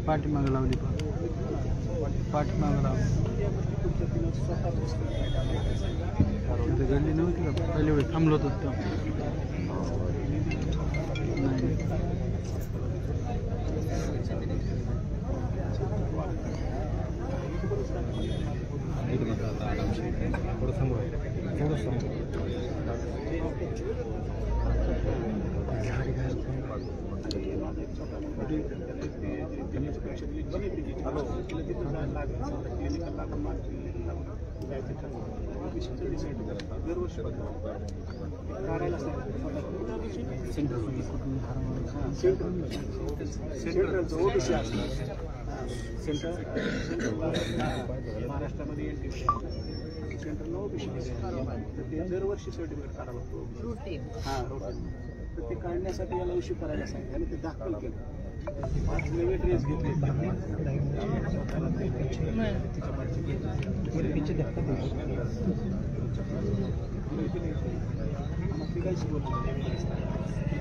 पाठीमागे लावली पाठीमागे लावली गल्ली नव्हती का पहिले वेळी थांबलो होतो महाराष्ट्रामध्ये सेंट्रल ओबीसी ते दरवर्षी सर्टिफिकेट काढावं लागतो हां रोटीन तर ते काढण्यासाठी याला इश्यू करायला सांगितलं आणि ते दाखल केलं 5 नवे ड्रेस घेतले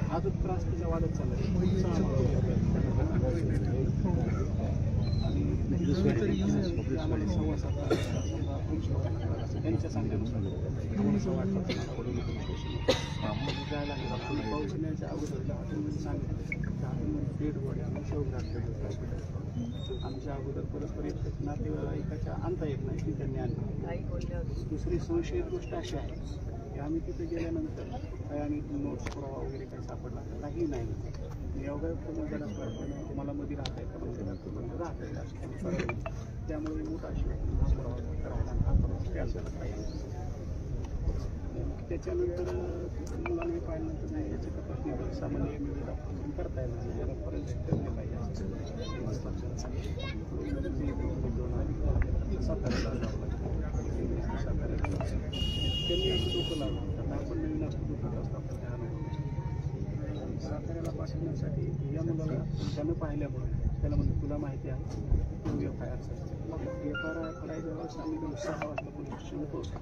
हा जो त्रास त्याचा वाढत चालला आम्हाला सव्वा 7 त्यांच्या सांगण्यानुसार जायला पोहोचण्याच्या अगोदर हॉटेलमध्ये सांगितलं डेड बॉडी आमच्या अगोदर परस्पर नातेवाईकाच्या आणता येत नाही ती त्यांनी आणली. दुसरी संशयित गोष्ट अशी आहे की आम्ही तिथे गेल्यानंतर काही आम्ही नोट्स पुरावा वगैरे काही सापडला काही नाही योगायुक्त मजाला तुम्हाला मध्ये राहता येतं राहता येईल त्यामुळे मोठा त्याच्यानंतर मुलांनी पाहिल्यानंतर नाही याची तपासणी सामान्य करता येणार याला परत ठरले पाहिजे त्यांनी असं डोकं लावलं त्यांना आपण नवीन असं डोकं असतं साताऱ्याला पाठवण्यासाठी या मुलाला त्यानं पाहिल्यामुळे त्याला म्हणजे तुला माहिती आहे तू FIR करायच्या वेळेस आम्ही 6 वाजता पोलीस स्टेशनला पोहोचतो.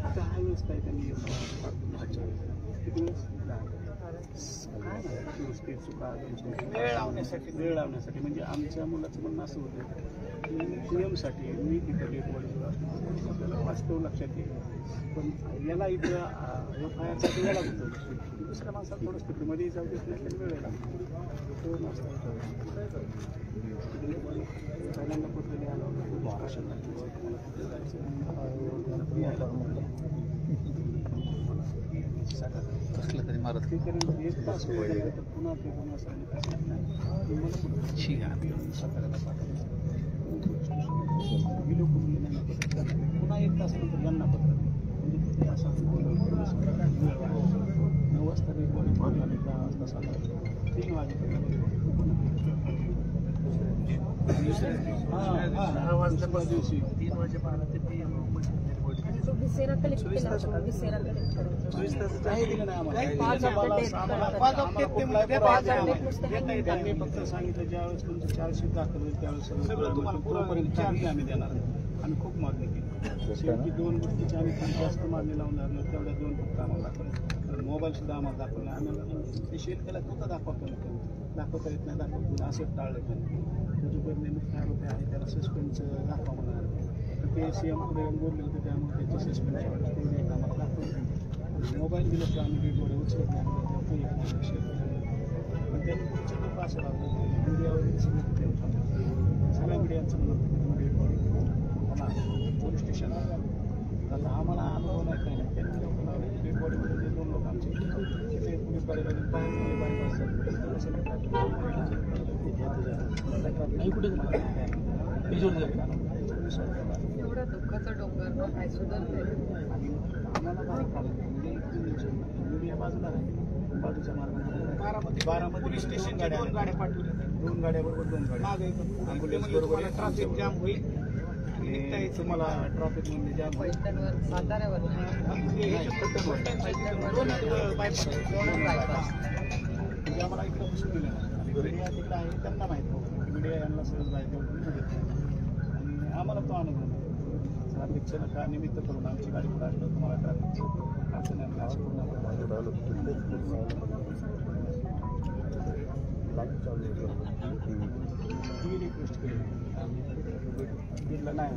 आता हा वेळेस काय त्यांनी किती वेळेस काय नाही चुका वेळ लावण्यासाठी म्हणजे आमच्या मुलाचं म्हणणं असं होतं की PMसाठी मी तिथं डेट बॉडी वास्तव लक्षात येईल पण याला इथं FIRसाठी वेळा होतो दुसऱ्या माणसाला थोडं स्थितीमध्ये जाऊ देत नाही तर वेळ लागतो पहिल्यांदा पत्र लिहायला कसलं तरी मारत ते करून 1 तास तर पुन्हा ते पुन्हा साताऱ्याला पाठवलं ही लोक पुन्हा 1 तास नंतर यांना पत्र म्हणजे ते असं 9 वाजता 10 वाजता 3 वाजेपर्यंत 6 वाजल्यापासून 3 वाजेपर्यंत ते विसेरा कलेक्ट केला विसेरा कलेक्ट त्यांनी फक्त सांगितलं ज्यावेळेस तुमचं चार्जशीट दाखल होईल त्यावेळेस सगळं तुम्हाला पुरापर्यंत आम्ही देणार. आम्ही खूप मागणी केली. शेवटी 2 गोष्टीची आम्ही जास्त मागणी लावून लागलो तेवढ्या 2 फक्त आम्हाला दाखवलं. मोबाईल सुद्धा आम्हाला दाखवला. आम्ही ते शेअर केला तो का दाखवतो दाखवता येत नाही दाखवतो असं टाळलं त्यांनी. त्याचे परिणामी काय होते आहे त्याला सस्पेन्स दाखवा म्हणणार तर ते CM पुढे बोलले होते त्यामुळे त्याचे सस्पेन्सची वाटत आम्हाला दाखवलं. मोबाईल दिलं तर आम्ही डेटवर उचलत नाही शेअर केलं. पण त्यांनी पुढच्या लोक असं लागलं मीडियावर सगळ्या मीडियांचं म्हणत पोलीस स्टेशन आता आम्हाला अनुभव नाही काही नाही. त्यांनी लोक लावले डेड बॉडीमध्ये 2 लोक आमचे तिथे पोलीस गाडीमध्ये बाहेर असतात कुठे एवढा दुःखाचा डोंगर काय सुधारत आम्हाला मीडिया बाजूला आहे बाजूच्या मार्गाने बारामती पोलीस स्टेशन 2 गाड्या पाठवल्या 2 गाड्याबरोबर 2 गाड्या ॲम्ब्युलन्स बरोबर ट्रॅफिक जाम होईल तुम्हाला ट्रॅफिक मध्ये जाम होईल साताऱ्यावर आम्हाला इकडे बसून दिलं मीडिया तिकडे आहे त्यांना माहीत नव्हतं मीडिया यांना सहज माहिती होती आणि आम्हाला तो अनुभव ट्रॅफिकचं नका निमित्त करून आमची गाडी पुढे असलं तुम्हाला ट्रॅफिक अडचण ही रिक्वेस्ट केली बीडला नाही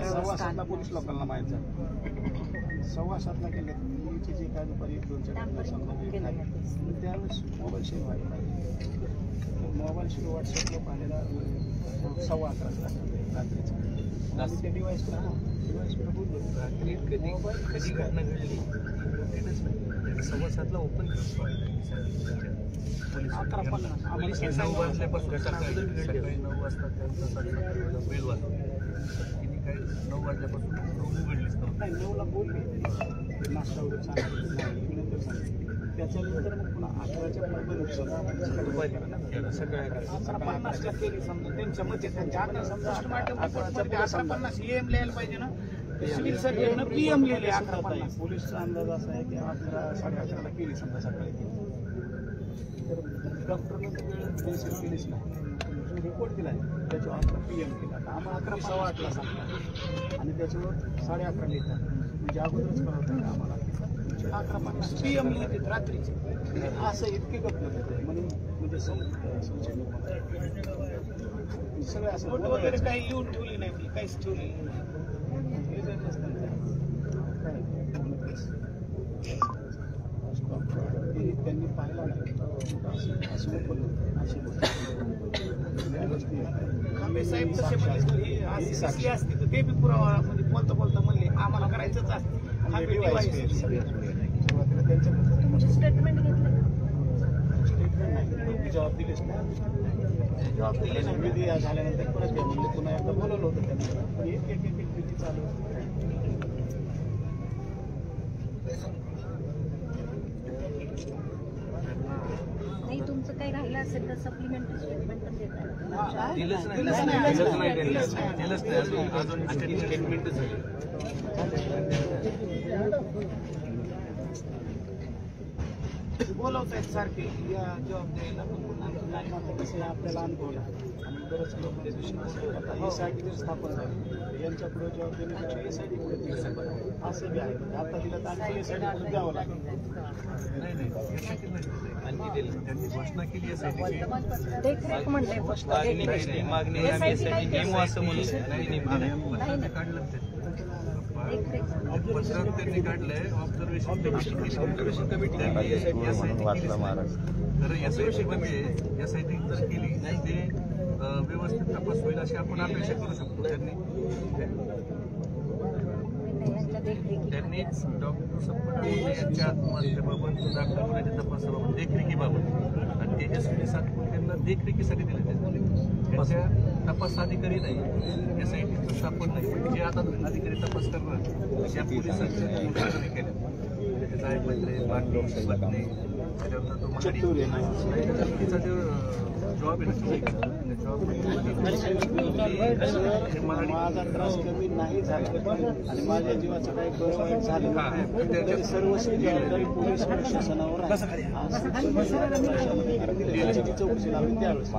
सव्वा पोलीस लोकांना माहीत झालं 7:15 केलं मुलीचे जे काय दुपारी 1-2च्या त्यावेळेस मोबाईल शेअर व्हायला पाहिजे मोबाईल शेअर व्हॉट्सअपला पाहिलेला 11:15 रात्रीचा आम्ही त्या डिवाईसला बोललो कधी घटना घडली 7:15 ओपन पोलीस 9 वाजल्यापासून सकाळी 9 वाजता त्यांचा बेल वाजला तिने काय 9 वाजल्यापासून उघडलीच नाही 9ला बोलले नाश्ता वगैरे सांगितलं त्याच्यानंतर मग पुन्हा 11च्या पुढे सगळ्या 11:50 केली समजा त्यांच्या मते त्यांच्या आता समजा 11:50 AM लिहायला पाहिजे ना सिव्हिल सर्जन PM लिहिले 11:50 पोलीसचा अंदाज असा आहे की 11-11:30ला केली समजा सकाळी तर डॉक्टरने वेळ कॅन्सल केलीच नाही जो रिपोर्ट दिला आहे त्याच्यावर 11 PM केला आम्हाला 11:15ला सांगला आणि त्याच्यावर 11:30 लिहितात म्हणजे अगोदरच कळवतात आम्हाला 11:50 PM लिहितात रात्रीचे असं इतके गप्प म्हणून म्हणजे सगळं असं वगैरे काही लिहून ठेवली नाही काहीच ठेवली त्यांनी पाहिला नाही खांबे साहेब तसे असले असते तर ते बी पुरावा म्हणजे बोलता बोलता म्हणले आम्हाला करायचंच असते सुरुवातीला त्यांच्या स्टेटमेंट घेतलं नाही जबाब दिलेच नाही जबाब दिले नाही विधी झाल्यानंतर परत ते म्हणजे पुन्हा एकदा बोलवलं होतं त्यांनी पण एक विधी चालू नाही तुमचं काही राहिलं असेल तर सप्लिमेंटरी स्टेटमेंट पण देतात बोलवतायत सारखे या जॉब द्यायला कसं आपल्याला अनुभवला आणि बरेच लोक त्या दिवशी आता SIT स्थापन झाली यांच्या पुढे जॉब देण्यापेक्षा SIT पुढे असं बी आहे आता दिलं तर आणखी SIT पुढे द्यावं लागेल त्यांनी घोषणा केली देखरेख म्हणले मागणी असं म्हणून काढलं पत्रात त्यांनी काढलंय ऑब्झर्वेशन कमिटी तर SIT कमिटी SIT जर केली ते व्यवस्थित तपास होईल अशी आपण अपेक्षा करू शकतो त्यांनी डॉक्टर संपत यांच्या आत्महत्येबाबत दाखल गुन्ह्याच्या तपासाबाबत देखरेखीबाबत आणि तेजस्वी सातपुते यांना देखरेखीसाठी दिले त्यांच्या तपास अधिकारी नाही, SIT स्टाफ पण नाही, पण जे आता अधिकारी तपास करणार त्या पोलिसांच्या नोंदणी केल्या, त्याचा एक मंत्री पाटील पत्नी त्याच्यानंतर तो महाडी तिचा जो जॉब आहे ना जॉब माझा त्रास कमी नाही झाला आणि माझ्या जीवाचं काही बरं वाईट झालं तर सर्व जबाबदारी पोलीस प्रशासनावर आहे. चौकशी लावली त्यावेळेस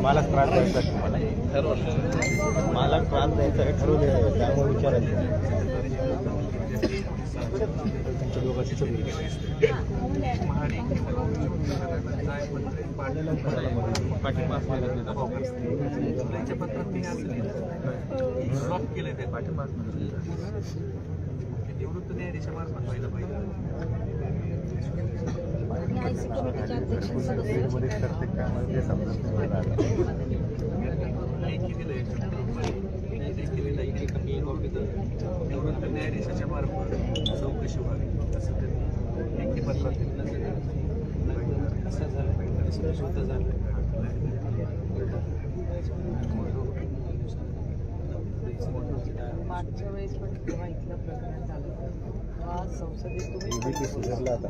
मला त्रास द्यायचा मला त्रास द्यायचा आहे ठरवलं त्यामुळे विचारायचं तुमच्या दोघांची महाडी त्यांच्या पत्रात मी असं लिहिलं ब्लॉक केलंय ते निवृत्त न्यायाधीशा मार्फत व्हायला पाहिजे. लेखी दिलंय निवृत्त न्यायाधीशाच्या मार्फत चौकशी व्हावी असं त्यांनी लेखी पत्रात असं झालं शुद्ध झालं. मागच्या वेळेस पण जेव्हा इथलं प्रकरण झालं तेव्हा संसदेत एबीपी सुधारला आता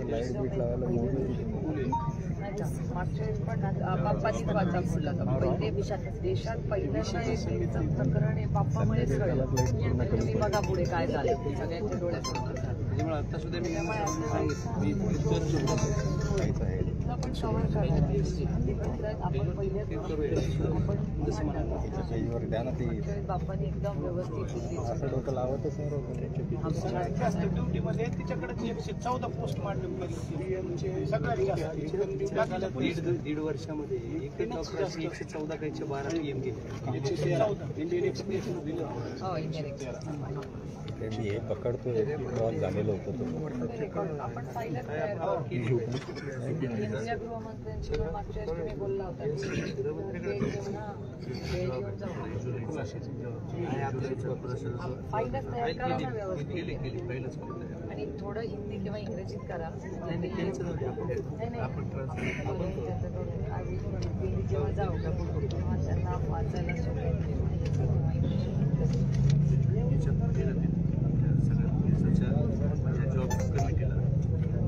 लाईट बीट लावायला मागच्या वेळेस पण बाप्पाची वाचा फुटला पहिले देशात पहिल्यांदा एक प्रकरण हे बाप्पामुळेच घडलं. तुम्ही बघा पुढे काय झालं सगळ्यांच्या डोळ्यासमोर झालं. त्यामुळे आता सुद्धा मी आपण सवाल काढला आपण पहिल्या द्या ना ती बाप्पाने एकदम व्यवस्थित असं डोकं लावतच नाही जास्त ड्युटीमध्ये तिच्याकडे 114 पोस्ट मांडून सगळ्यात दीड वर्षामध्ये एकच डॉक्टरांनी 114 काही 12 PM केले. 114 इंडियन एक्सप्रेस दिलं. हो इंडियन मी हे पकडतोय क्रॉस झालेलं होतं तो आपण पाहिलं गृहमंत्र्यांशी मागच्या वेळेस तुम्ही बोलला होता फाईलच तयार करा ना व्यवस्थित आणि थोडं हिंदी किंवा इंग्रजीत करा. नाही जेव्हा जाऊ तेव्हा त्यांना वाचायला सगळ्या पोलिसाच्या जॉब कमिटीला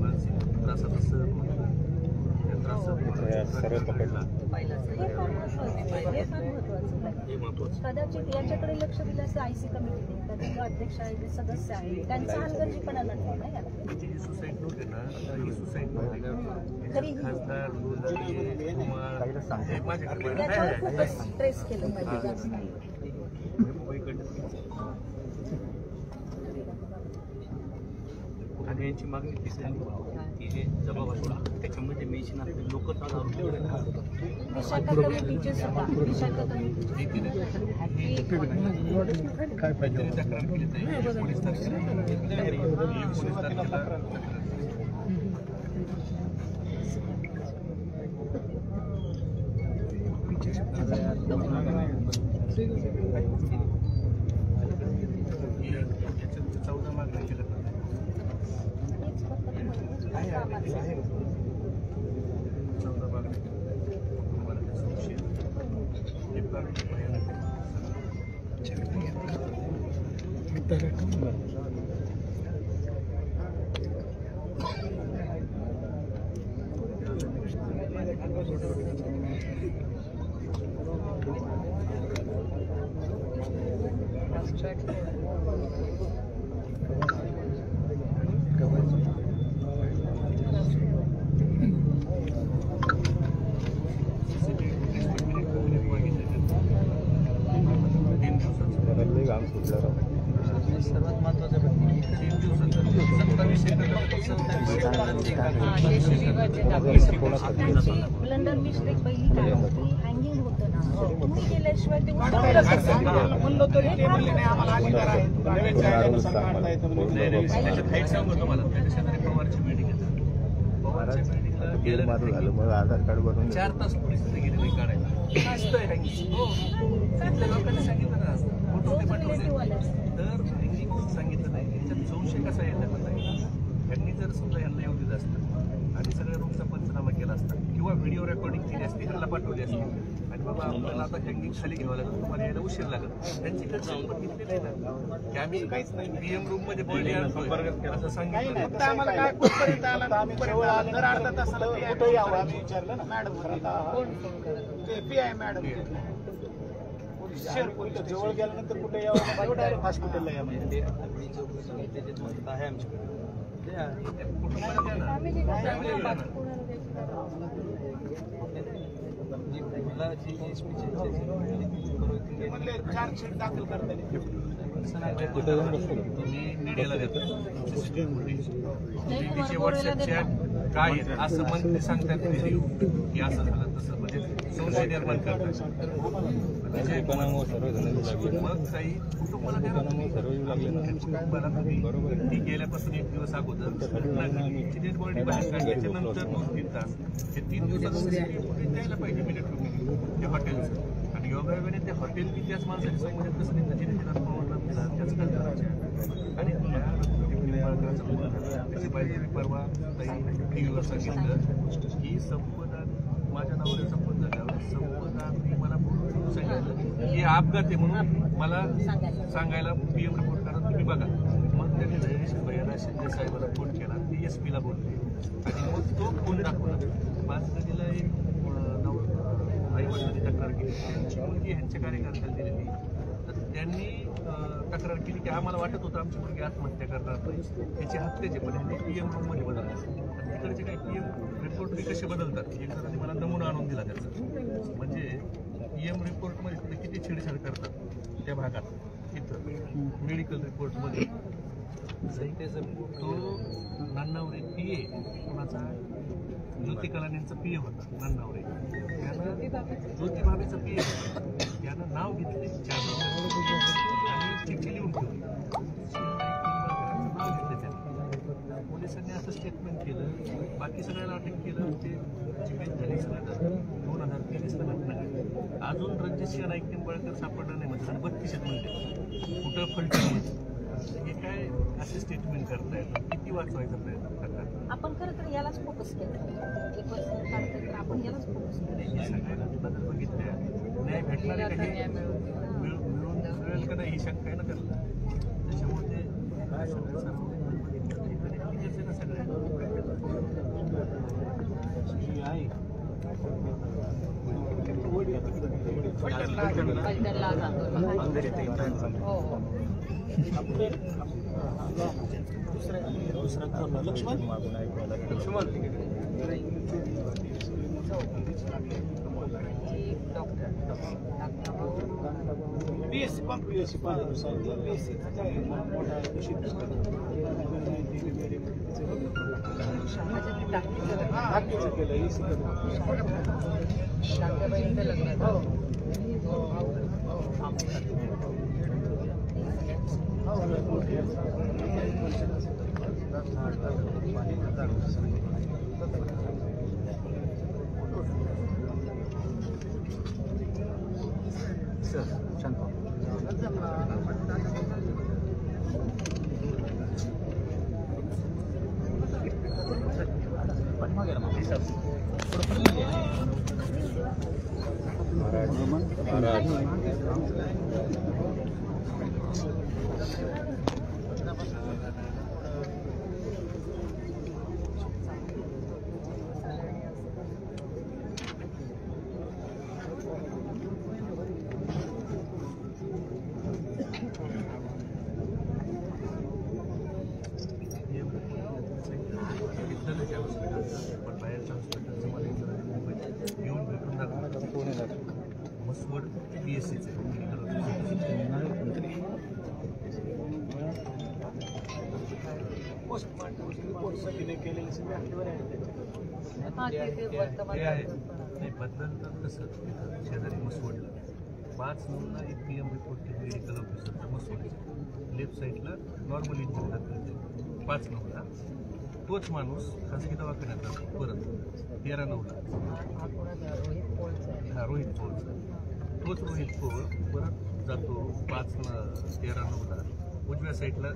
मानसिक त्रासात सरळ पकडला हे महत्वाचं. कदाचित याच्याकडे लक्ष दिलं असं IC कमिटी त्याचे अध्यक्ष आहे सदस्य आहे त्यांचा हलगर्जीपणा नसतो ना याला. जी सुसाईड नोट आहे ना ही सुसाईड नोट खरी खासदार माझ्याकडे त्याच्यावर खूपच स्ट्रेस केलं पाहिजे जास्त. आणि यांची मागणी तीच झाली की हे जबाब सोडा त्याच्यामध्ये मेन्शन असते लोक विशाखा कमिटीचे सुद्धा विशाखा कमिटी काय पाहिजे तक्रार केली तर पोलीस चौदा मागणी केलं चौदा मागणी तुम्हाला काम सुटलं सर्वात महत्वाचं ब्लंडर मिस्टेक पहिली काय होती हँगिंग होतं ना तुम्ही केल्याशिवाय ते म्हणलं तरी ते म्हणले नाही आम्हाला अधिकार आहे त्याच्यात हाईट सांगतो मला त्याच्या शेजारी पवारची बिल्डिंग आहे पवारच्या बिल्डिंग हँगिंगला गेलं झालं मग आधार कार्ड बनवून 4 तास पोलीस तिथे गेले नाही काढायला. दिसतंय हँगिंग. हो, तिथल्या लोकांनी सांगितलं ना, फोटो ते पाठवले. तर हँगिंग सांगितलं नाही. याच्यात संशय कसा येतो नाही, यांनी जर समजा यांना येऊ दिलं असतं आणि सगळ्या रूमचा पंचनामा केला असता किंवा व्हिडिओ रेकॉर्डिंग केली असती, ह्यांना पाठवली असती आणि बाबा आपल्याला आता हँगिंग खाली घ्यावं लागेल, तुम्हाला यायला उशीर लागेल, त्यांची कन्सर्न पण घेतलेली आहे ना की आम्ही काहीच नाही पीएम रूम मध्ये बॉडी आणतोय असं सांगितलं. फक्त आम्हाला काय कुठपर्यंत आला आम्ही जवळ आलो तर अर्धा तासाला कुठे यावं आम्ही विचारलं ना मॅडम ते पीआय मॅडम जवळ गेल्यानंतर कुठे यावं डायरेक्ट हॉस्पिटलला या म्हणजे आहे आमच्याकडे चार्जशीट दाखल करता तुम्ही मीडियाला देता तिचे व्हॉट्सअप चॅट काय आहेत असं मंत्री सांगतात की असं झालं तसं, म्हणजे संशय निर्माण करतात. मग काही कुटुंबाला ती गेल्यापासून 1 दिवस अगोदर डेड बॉडी बाहेर काढल्याच्या नंतर 2-3 तास हे 3 दिवसात द्यायला पाहिजे मिलिटरी त्या हॉटेलचं. आणि योगायोगाने त्या हॉटेलनी त्याच माणसाच्या संबंधित कसं नाही जिथे त्याच करायच्या आणि त्याची पाहिजे परवा टीव्हीवर सांगितलं की संपदा माझ्या नवऱ्याचा फोन झाल्यावर संपदा मला सांगितलं की अपघात आहे म्हणून मला सांगायला पीएम रिपोर्ट करा तुम्ही बघा. मग त्यांनी जयेश भैया शिंदे साहेबाला फोन केला, DSP ला बोलले आणि मग तो फोन दाखवला. 5 नदीला एक आईवडिलांनी तक्रार केली, त्यांची मुलगी ह्यांच्या कार्यकर्त्याला दिलेली. तर त्यांनी तक्रार केली की आम्हाला वाटत होतं आमची मुलगी आत्महत्या करणार नाही, त्याची हत्याचे पण ह्यांनी पीएम रूममध्ये बदलले. तिकडचे काही पीएम रिपोर्ट कसे बदलतात, एक जणांनी मला नमुना आणून दिला त्याचा, म्हणजे पीएम रिपोर्टमध्ये तिथे किती छेडछाड करतात त्या भागात. तिथं मेडिकल रिपोर्टमध्ये तो नन्नावरे PA कोणाचा ज्योती कलानींचा PA होता नन्नावरे, त्यानं ज्योती भाभीचा PA होता, त्यानं नाव घेतले 4 आणि चिठ्ठी लिहून ठेवली, नाव घेतलं त्यानं. पोलिसांनी असं स्टेटमेंट केलं, बाकी सगळ्याला अटक केलं. ते जीवित झाली सगळं 2023ला घटना घडली. अजून रणजितसिंह नाईक निंबाळकर सापडलं नाही म्हणजे 32 म्हणते कुठं फलटण. हे काय असे स्टेटमेंट करतायत, किती वाचवायचा प्रयत्न करतात. आपण खरं तर यालाच फोकस केला, एक वर्ष काढतात तर आपण यालाच फोकस केला. सगळ्यांना बदल बघितले, न्याय भेटणार आहे का हे मिळेल का नाही ही शंका आहे ना त्याला. त्याच्यामुळे ते ना सगळ्या PSC पण PSC बदलतात कसं शेजारी मसवडला 5 नंबरला एक PM रिपोर्ट केली मेडिकल ऑफिसरचा मसवडीचा लेफ्ट साईडला नॉर्मल इंजुरी दाखल 5 नंबरला तोच माणूस खासगी दवाखान्यात जातो परत 13/9ला. हा रोहित पवार. तोच रोहित पवार परत जातो 5/13/9ला उजव्या साईडला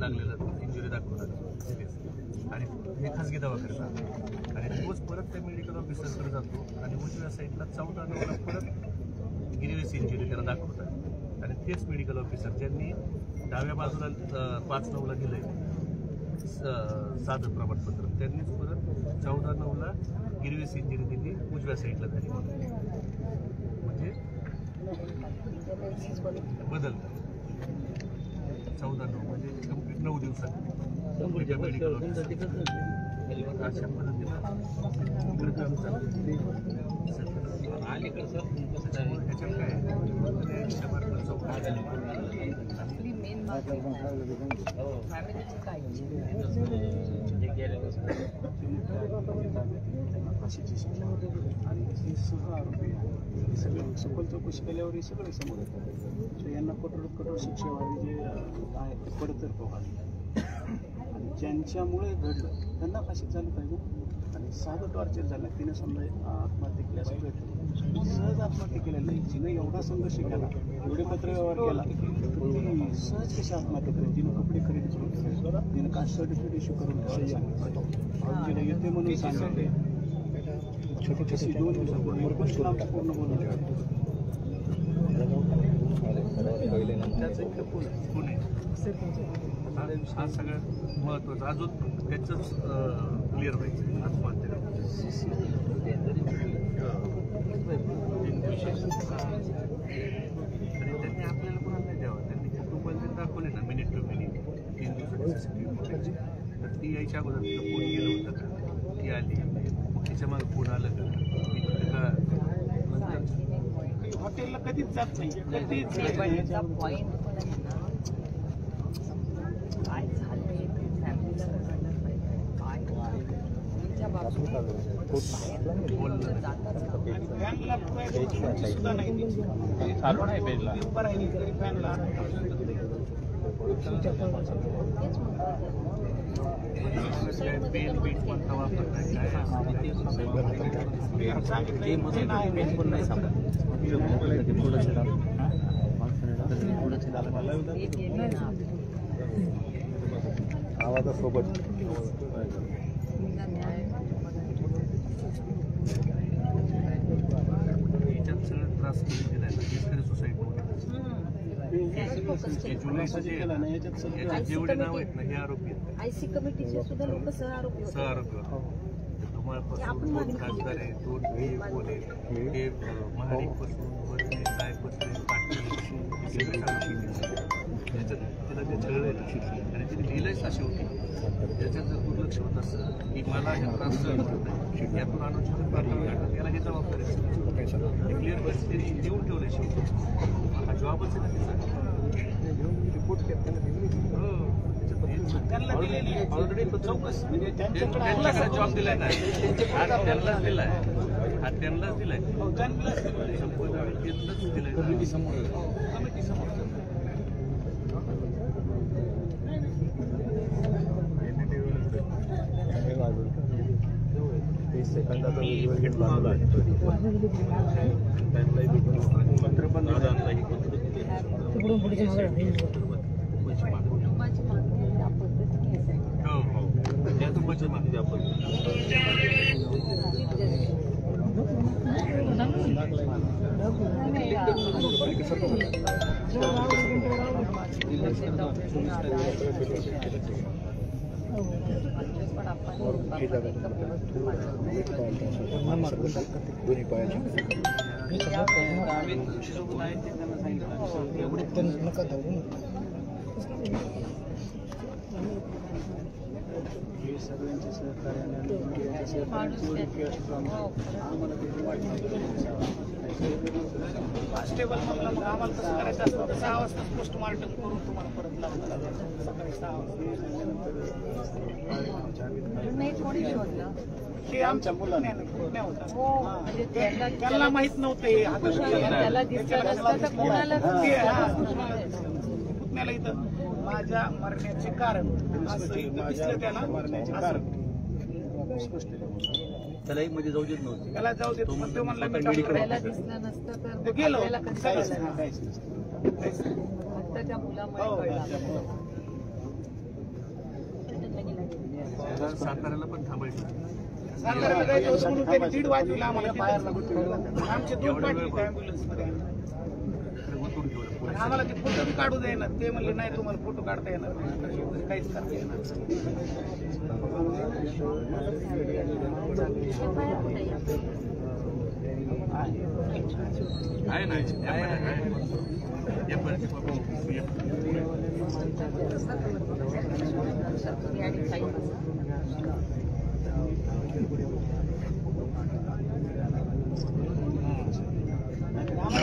लागलेलं इंजुरी दाखवून आलं आणि हे खासगी दवाखान्यात आणि तोच परत त्या मेडिकल ऑफिसरकडे जातो आणि उजव्या साईडला 14/9ला परत गिरीवेस इंजुरी त्याला दाखवतात आणि तेच मेडिकल ऑफिसर ज्यांनी डाव्या बाजूला 5/9ला दिलंय साधं प्रमाणपत्र त्यांनीच परत 14/9ला गिरवेस इंजुरी दिली उजव्या साईडला झाली म्हणजे बदलतात 14/9 म्हणजे कम्प्लीट 9 दिवसात मेडिकल अशा पद्धतीनं इकडे काम चालू त्याच्यात आपली मेन फॅमिलीची काय फाशीची शिक्षा आणि हे सह आरोपी हे सगळे सखोल चौकशी केल्यावर हे सगळे समोर येतात. तर यांना कठोर शिक्षा व्हावी जे आहे ते पडतर व्हावी आणि ज्यांच्यामुळे घडलं त्यांना फाशीत झालं पाहिजे. आणि साधं टॉर्चर झालं तिने समजा आत्महत्या केल्यास सहज आत्महत्या केलेलं नाही. जिनं एवढा संघर्ष केला एवढे पत्रव्यवहार केला ती सहज कशी आत्महत्या करेल. जिनं कपडे खरेदी करून ठेवले तिनं कास्ट सर्टिफिकेट इश्यू करून ठेवायला सांगितलं जिनं येते म्हणून सांगितले छोटी 2 दिवसापूर्वी पूर्ण बोलून त्याचं इकडे पुणे हा सगळ्यात महत्वाचा अजून त्याचंच क्लिअर व्हायचं आत्महत्या आणि त्यांनी आपल्याला कोणाला नाही द्यावं. त्यांनी जे प्रोफाईल दाखवले ना मिनिट टू मिनिट 3 दिवसाची CCTV तर ती यायच्या अगोदर तिथं फोन गेलं होतं का ती आली मग तिच्या मागे फोन आलं का हॉटेलला कधीच जात नाही त्याचा पॉईंट काय झालंय फॅमिलीला कळलं पाहिजे काय तुमच्या बाबतीत सुद्धा नाही चालू नाही पेजला उभं राहिली तरी फॅनला पेन बीट कोणता वापरताय आवाजासोबत याच्यात सगळं त्रास करून दिलाय ना शेतकरी सोसायटीमध्ये याच्यात जेवढे नाव आहेत ना हे आरोपी आहेत आयसी कमिटीचे सुद्धा लोक सह आरोपी होते. सहआरोपी तुम्हापासून 2 खासदार आहे 2 कोण आहेत हे महाडिकपासून वरती साहेबपासून पाटील त्याच्यात तिला ते छळलं आणि तिने लिहिलंच अशी होती त्याच्यात जर दुर्लक्ष होत असतं की मला हे त्रास सहन होत आहे यातून अनुचित प्रकार घडतात याला हे जबाबदारी असते क्लिअर परिस्थिती देऊन ठेवले शेवटी हा जॉबच आहे ना तिचा रिपोर्ट हो ऑलरेडी त्यांना जॉब दिलाय ना त्यांनाच दिलाय हा त्यांनाच दिलाय संपूर्ण त्यांनाच दिलाय कमिटी समोर सगळ्यांच्या सहकार्याने कॉन्स्टेबल म्हणलं मग आम्हाला कसं करायचं असतं 6 वाजता पोस्टमार्टम करून तुम्हाला परत लागलं सकाळी 6 वाजता ते आमच्या मुलांना त्यांना माहित नव्हतं पुतण्याला इथं माझ्या मरण्याचे कारण असं दिसलं त्याला मरण्याचे कारण स्पष्ट आहे. त्यालाही मध्ये जाऊ देत नव्हते. त्याला जाऊ देत पण तो म्हणला मी आपल्याला दिसलं नसतं तर तो गेलो आपल्याला कसं काहीच कळलं? काहीच नसतं काहीच नाही. फक्त त्या मुलामुळे हो, कळलं त्यामुळं. साताऱ्याला पण थांबायचं. साताऱ्याला जायचं होतं म्हणून त्यांनी 1:30 वाजवलं आम्हाला तिथं. आमचे 2 पाठी ॲम्ब्युलन्समध्ये आम्हाला ते फोटो बी काढू देणार. ते म्हणले नाही तुम्हाला फोटो काढता येणार नाही. काहीच करता येणार आहे ना आणि काही आम्हाला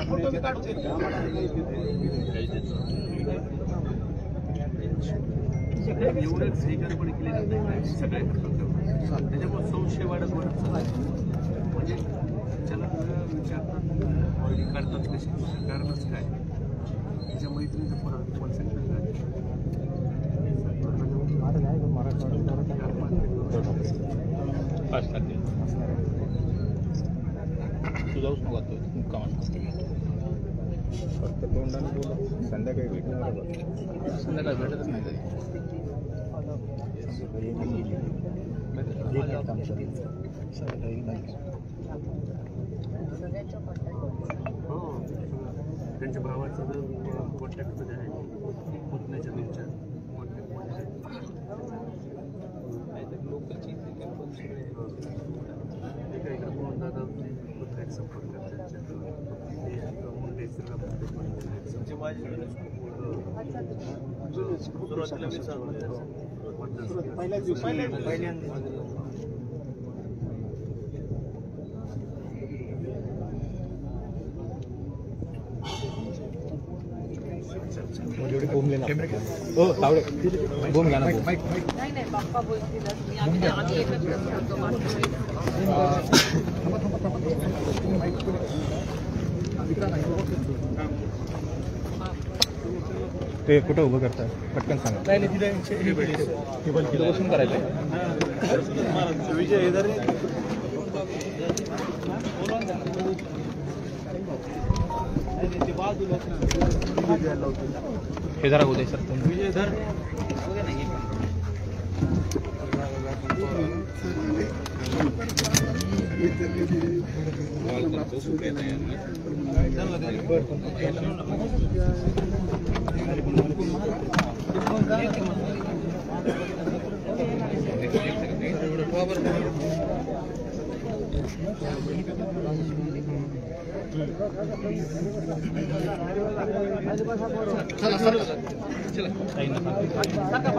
फोटो बी काढू देत एवढंच हे गडबड केली जाते सगळे त्याच्यामुळे संशय वाढत चालला. म्हणजे त्याला विचारतात काढतात कशी कारणच काय त्याच्या मैत्रिणीचं पुढं तुम्हाला सांगितलं तू जाऊच नको फक्त तोंडाने बोल. संध्याकाळी भेटणार संध्याकाळी भेटतच नाही तरी त्यांच्या भावाचं जर कॉन्टॅक्टमध्ये आहे पुतण्याच्या त्यांच्या दादा संपर्क सुरुवातीला मी सांगतो पहिल्याच दिवशी बोम घ्या ना नाही नाही बाप्पा बोलतीलच. मी आम्ही एकत्रच करतो मागच्या ते कुठं उभं करताय पटकन सांगा. तिथं बसून करायचं विजय इधर हे जरा उदय सर विजय इधर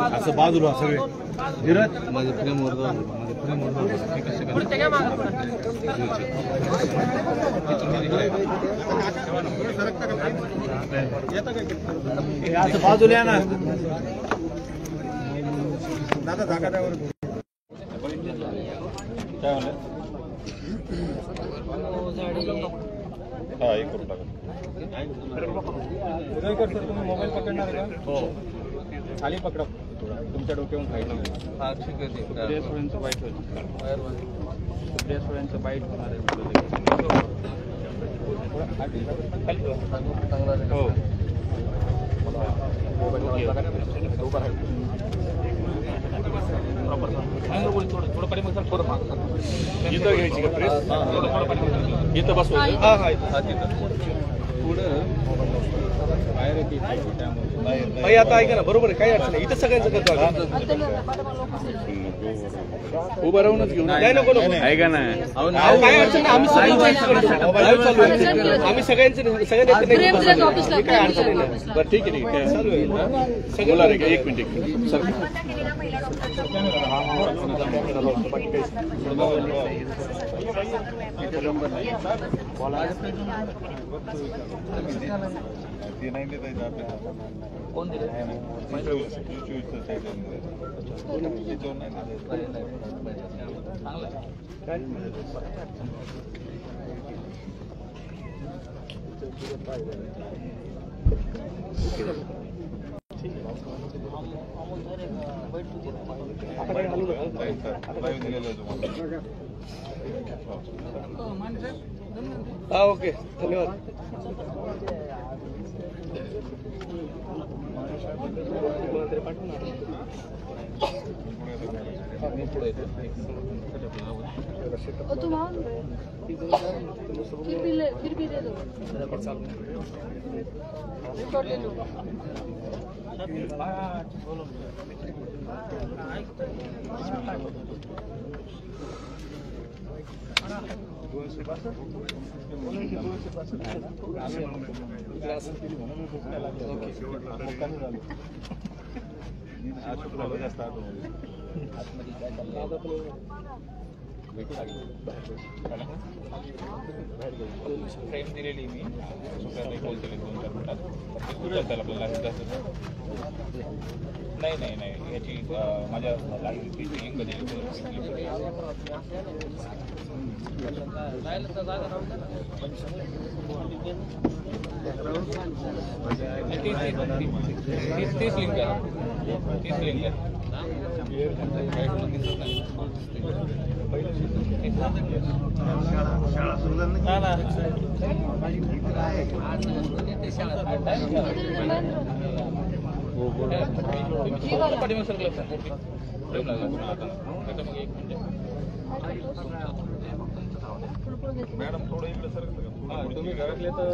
असं बाजूला सगळे माझे प्रेम असं बाजूला ना दादा जागा त्यावर हा एक करून टाका. उदयकर सर तुम्ही मोबाईल पकडणार का हो खाली पकडा तुमच्या डोक्यावरून खायला हा ठीक आहे सुप्रिया सुळेंचं बाईट होईल सुप्रिया सुळेंचं बाईट होणार आहे हो थोडं पाणी मग थोडं इथं घ्यायची का प्रेस इथं बसवायचं हा हा पुढं बाहेर आता ऐका ना बरोबर आहे काही अडचण नाही इथं सगळ्यांचं करतो उभं राहूनच घेऊन नाही नको नको ऐका ना काय अडचण नाही आम्ही सगळ्यांचे काय अडचण नाही बरं ठीक आहे ठीक आहे चालू आहे सगळं एक मिनिट सर कोण दिले चांगलं हा ओके धन्यवाद. तुम आओ फिर भी दे दो रिकॉर्ड ले लो. फ्रेम दिलेली मी कॉल केले 2-4 मिनिटात आपल्याला नाही याची माझ्या तीस लिंक आहे. मॅडम थोडं इकडे सर तुम्ही घरातले तर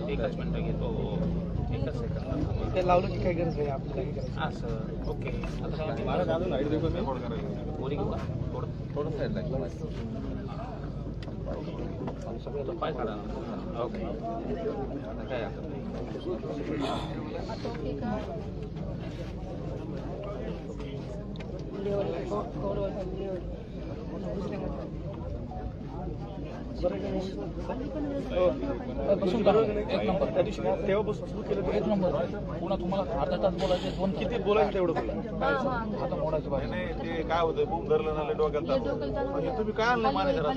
एकच मिनिट घेतो. ते लावलं की काही गरज नाही आपल्याला असं ओके. मला अजून आयडी देऊ मी बोरी घेऊ थोडं साईड लागलं सगळं पाय काढा. ओके काय तेव्हापासून सुरू केलं तर 1 नंबर. पुन्हा तुम्हाला अर्धा तास बोलायचे, 2 किती बोलायचं तेवढं बोला. आता मोडायचं बाहेर नाही. ते काय होतं बूम धरलं ना डोक्यात तुम्ही काय आणलं माने जरा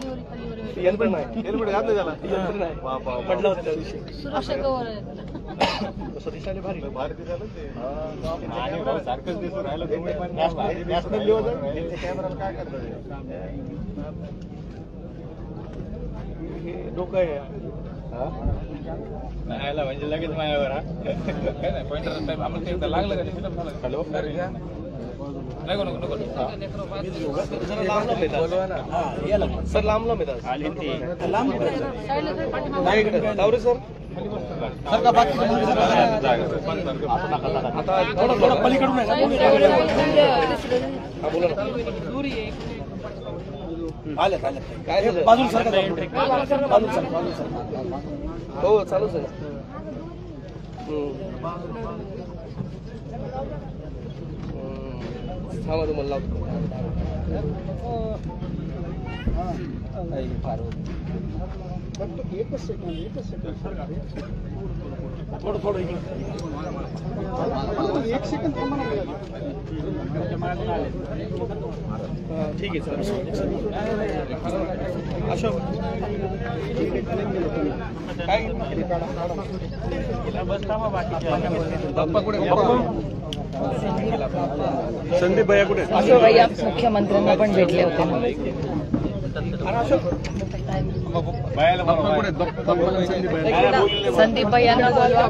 हेल्मेट नाही. हेल्मेट घातलं त्याला नाही पडलं होतं त्या दिवशी. सुरक्षा कवर आहे. तसं दिसायला भारी दिसायला ते सारखंच दिसून राहिलं तुम्ही पण नॅशनल लेवल कॅमेरा काय करतात डोकं आहे नाही म्हणजे लगेच माझ्यावर काय नाही पॉइंटर आम्हाला ते लागलं का हॅलो नको सर लांब येतात तावरे सर आता थोडं पलीकडून आहे आले काय बाजूला सरका हो चालूच आहे. थांबा तुम्हाला लावतो. एकच सेकंड थोडं इकडे 1 सेकंड थांबा ना. ठीक आहे सर. अशोक काय संदीप भैया कुठे? संदीप भैया मुख्यमंत्र्यांना पण भेटले होते ना. संदीप भैयांना बोलवा.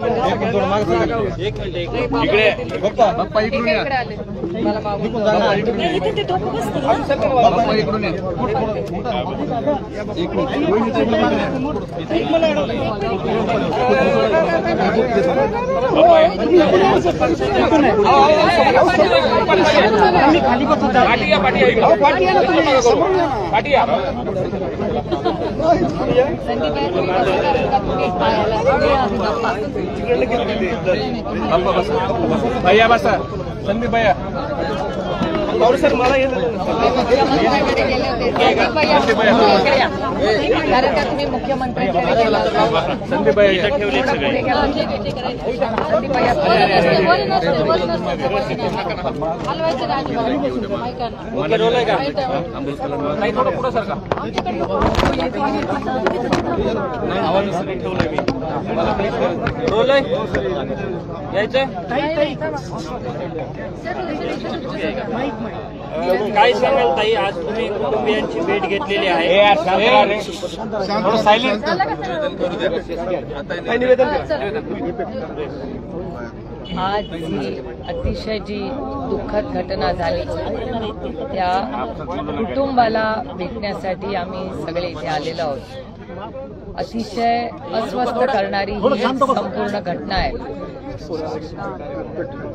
भैया बसा संदीप भैया मुख्यमंत्र्यांकडे गेले होते कारण का तुम्ही मुख्यमंत्र्यांकडे गेला होता संदीप काय सांगाल ताई, आज तुम्ही कुटुंबियांची भेट घेतलेली आहे. आज ही अतिशय जी दुःखद घटना झाली त्या कुटुंबाला भेटण्यासाठी आम्ही सगळे इथे आलेलो आहोत. अतिशय अस्वस्थ करणारी ही संपूर्ण घटना आहे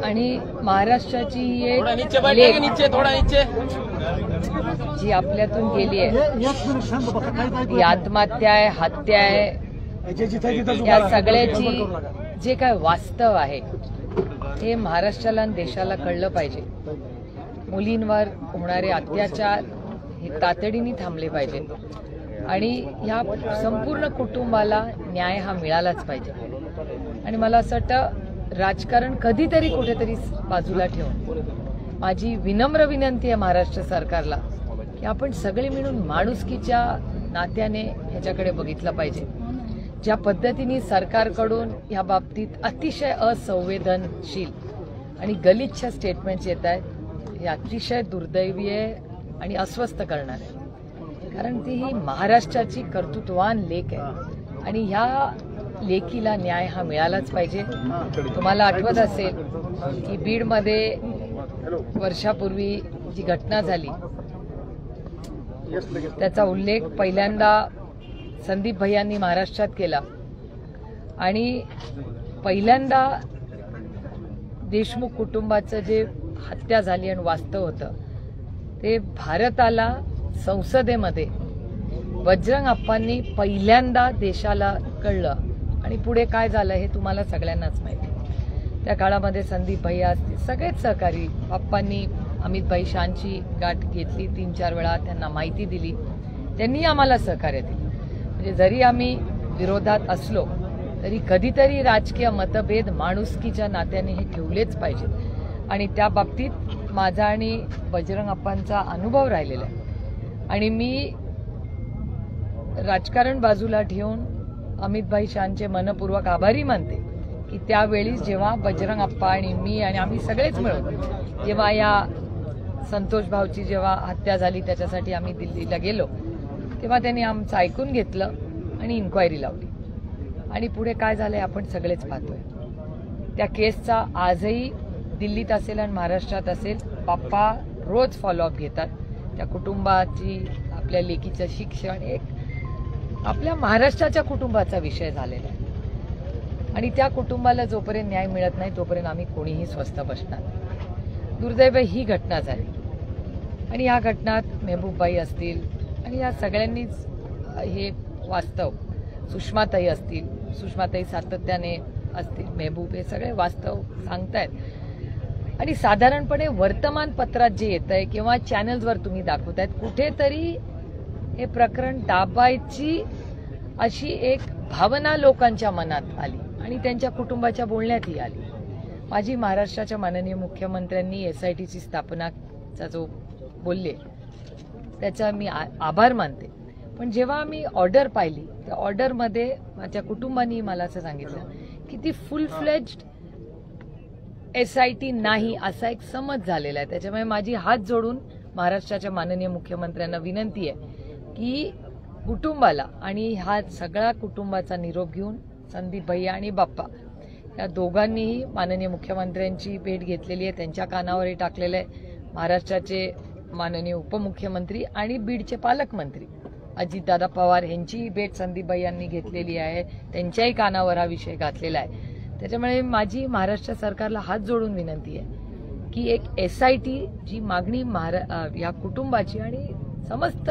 आणि महाराष्ट्राची एक लेक जी आपल्यातून गेली आहे, ही आत्महत्या आहे, हत्या आहे, या सगळ्याची जे काय वास्तव आहे हे महाराष्ट्राला आणि देशाला कळलं पाहिजे. मुलींवर होणारे अत्याचार हे तातडीने थांबले पाहिजे आणि ह्या संपूर्ण कुटुंबाला न्याय हा मिळालाच पाहिजे. आणि मला असं वाटतं राजकारण कधीतरी कुठेतरी बाजूला ठेवून माझी विनम्र विनंती आहे महाराष्ट्र सरकारला की आपण सगळे मिळून माणुसकीच्या नात्याने ह्याच्याकडे बघितलं पाहिजे. ज्या पद्धतीने सरकारकडून या बाबतीत अतिशय असंवेदनशील आणि गलिच्छ स्टेटमेंट्स येत आहेत हे अतिशय दुर्दैवी आहे आणि अस्वस्थ करणार आहे. कारण ती ही महाराष्ट्राची कर्तृत्ववान लेक आहे आणि ह्या लेकीला न्याय हा मिळालाच पाहिजे. तुम्हाला आठवत असेल की बीडमध्ये वर्षापूर्वी जी घटना झाली त्याचा उल्लेख पहिल्यांदा संदीप भैयांनी महाराष्ट्रात केला आणि पहिल्यांदा देशमुख कुटुंबाचं जे हत्या झाली आणि वास्तव होतं ते भारताला संसदेमध्ये बजरंग अप्पांनी पहिल्यांदा देशाला कळलं आणि पुढे काय झालं हे तुम्हाला सगळ्यांनाच माहिती. त्या काळामध्ये संदीप भैया असतील सगळेच सहकारी अप्पांनी अमितभाई शानची गाठ घेतली, 3-4 वेळा त्यांना माहिती दिली, त्यांनी आम्हाला सहकार्य दिलं. म्हणजे जरी आम्ही विरोधात असलो तरी कधीतरी राजकीय मतभेद माणुसकीच्या नात्याने हे ठेवलेच पाहिजेत आणि त्या बाबतीत माझा आणि बजरंग अप्पांचा अनुभव राहिलेला आहे. आणि मी राजकारण बाजूला ठेवून अमितभाई शानचे मनपूर्वक आभारी मानते की त्यावेळी जेव्हा बजरंग अप्पा आणि मी आणि आम्ही सगळेच मिळून जेव्हा या संतोष भाऊची जेव्हा हत्या झाली त्याच्यासाठी आम्ही दिल्लीला गेलो तेव्हा त्यांनी आमचं ऐकून घेतलं आणि इन्क्वायरी लावली आणि पुढे काय झालंय आपण सगळेच पाहतोय. त्या केसचा आजही दिल्लीत असेल आणि महाराष्ट्रात असेल बाप्पा रोज फॉलोअप घेतात. त्या कुटुंबाची आपल्या लेकीचं शिक्षण एक आपल्या महाराष्ट्राच्या कुटुंबाचा विषय झालेला आहे आणि त्या कुटुंबाला जोपर्यंत न्याय मिळत नाही तोपर्यंत आम्ही कोणीही स्वस्थ बसणार. दुर्दैव ही घटना झाली आणि या घटनात मेहबूबबाई असतील आणि या सगळ्यांनीच हे वास्तव, सुषमाताई असतील, सुषमाताई सातत्याने असतील, मेहबूब, हे सगळे वास्तव सांगतायत आणि साधारणपणे वर्तमानपत्रात जे येत आहे किंवा चॅनल्सवर तुम्ही दाखवतायत कुठेतरी हे प्रकरण दाबायची अशी एक भावना लोकांच्या मनात आली आणि त्यांच्या कुटुंबाच्या बोलण्यातही आली. माझी महाराष्ट्राच्या माननीय मुख्यमंत्र्यांनी SITची स्थापनाचा जो बोलले त्याचा मी आभार मानते. पण जेव्हा मी ऑर्डर पाहिली त्या ऑर्डरमध्ये माझ्या कुटुंबानी मला असं सांगितलं की ती फुल फ्लेज्ड SIT नाही असा एक समज झालेला आहे. त्याच्यामुळे माझी हात जोडून महाराष्ट्राच्या माननीय मुख्यमंत्र्यांना विनंती आहे की कुटुंबाला आणि हा सगळा कुटुंबाचा निरोप घेऊन संदीप भैया आणि बाप्पा या दोघांनीही माननीय मुख्यमंत्र्यांची भेट घेतलेली आहे. त्यांच्या कानावरही टाकलेलं आहे. महाराष्ट्राचे माननीय उपमुख्यमंत्री आणि बीडचे पालकमंत्री अजितदादा पवार यांची भेट संदीप भैयांनी घेतलेली आहे. त्यांच्याही कानावर हा विषय घातलेला आहे. त्याच्यामुळे माझी महाराष्ट्र सरकारला हात जोडून विनंती आहे की एक SIT जी मागणी या कुटुंबाची आणि समस्त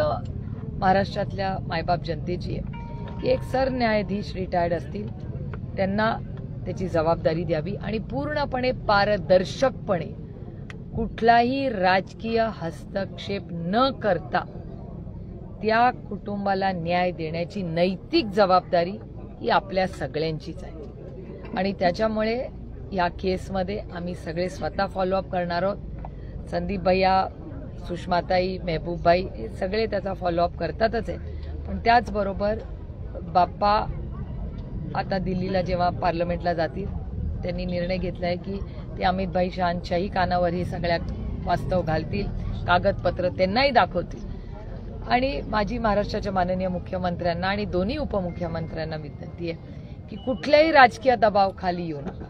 महाराष्ट्रातल्या मायबाप जनतेची आहे की एक सरन्यायाधीश रिटायर्ड असतील त्यांना त्याची जबाबदारी द्यावी आणि पूर्णपणे पारदर्शकपणे कुठलाही राजकीय हस्तक्षेप न करता त्या कुटुंबाला न्याय देण्याची नैतिक जबाबदारी ही आपल्या सगळ्यांचीच आहे आणि त्याच्यामुळे या केसमध्ये आम्ही सगळे स्वतः फॉलोअप करणार आहोत. संदीप भैया, सुषमाताई, मेहबूबभाई हे सगळे त्याचा फॉलोअप करतातच आहे. पण त्याचबरोबर बाप्पा आता दिल्लीला जेव्हा पार्लमेंटला जातील त्यांनी निर्णय घेतला आहे की ते अमितभाई शहांच्याही कानावर हे सगळ्यात वास्तव घालतील, कागदपत्र त्यांनाही दाखवतील. आणि माझी महाराष्ट्राच्या माननीय मुख्यमंत्र्यांना आणि दोन्ही उपमुख्यमंत्र्यांना विनंती आहे की कुठल्याही राजकीय दबावाखाली येऊ नका.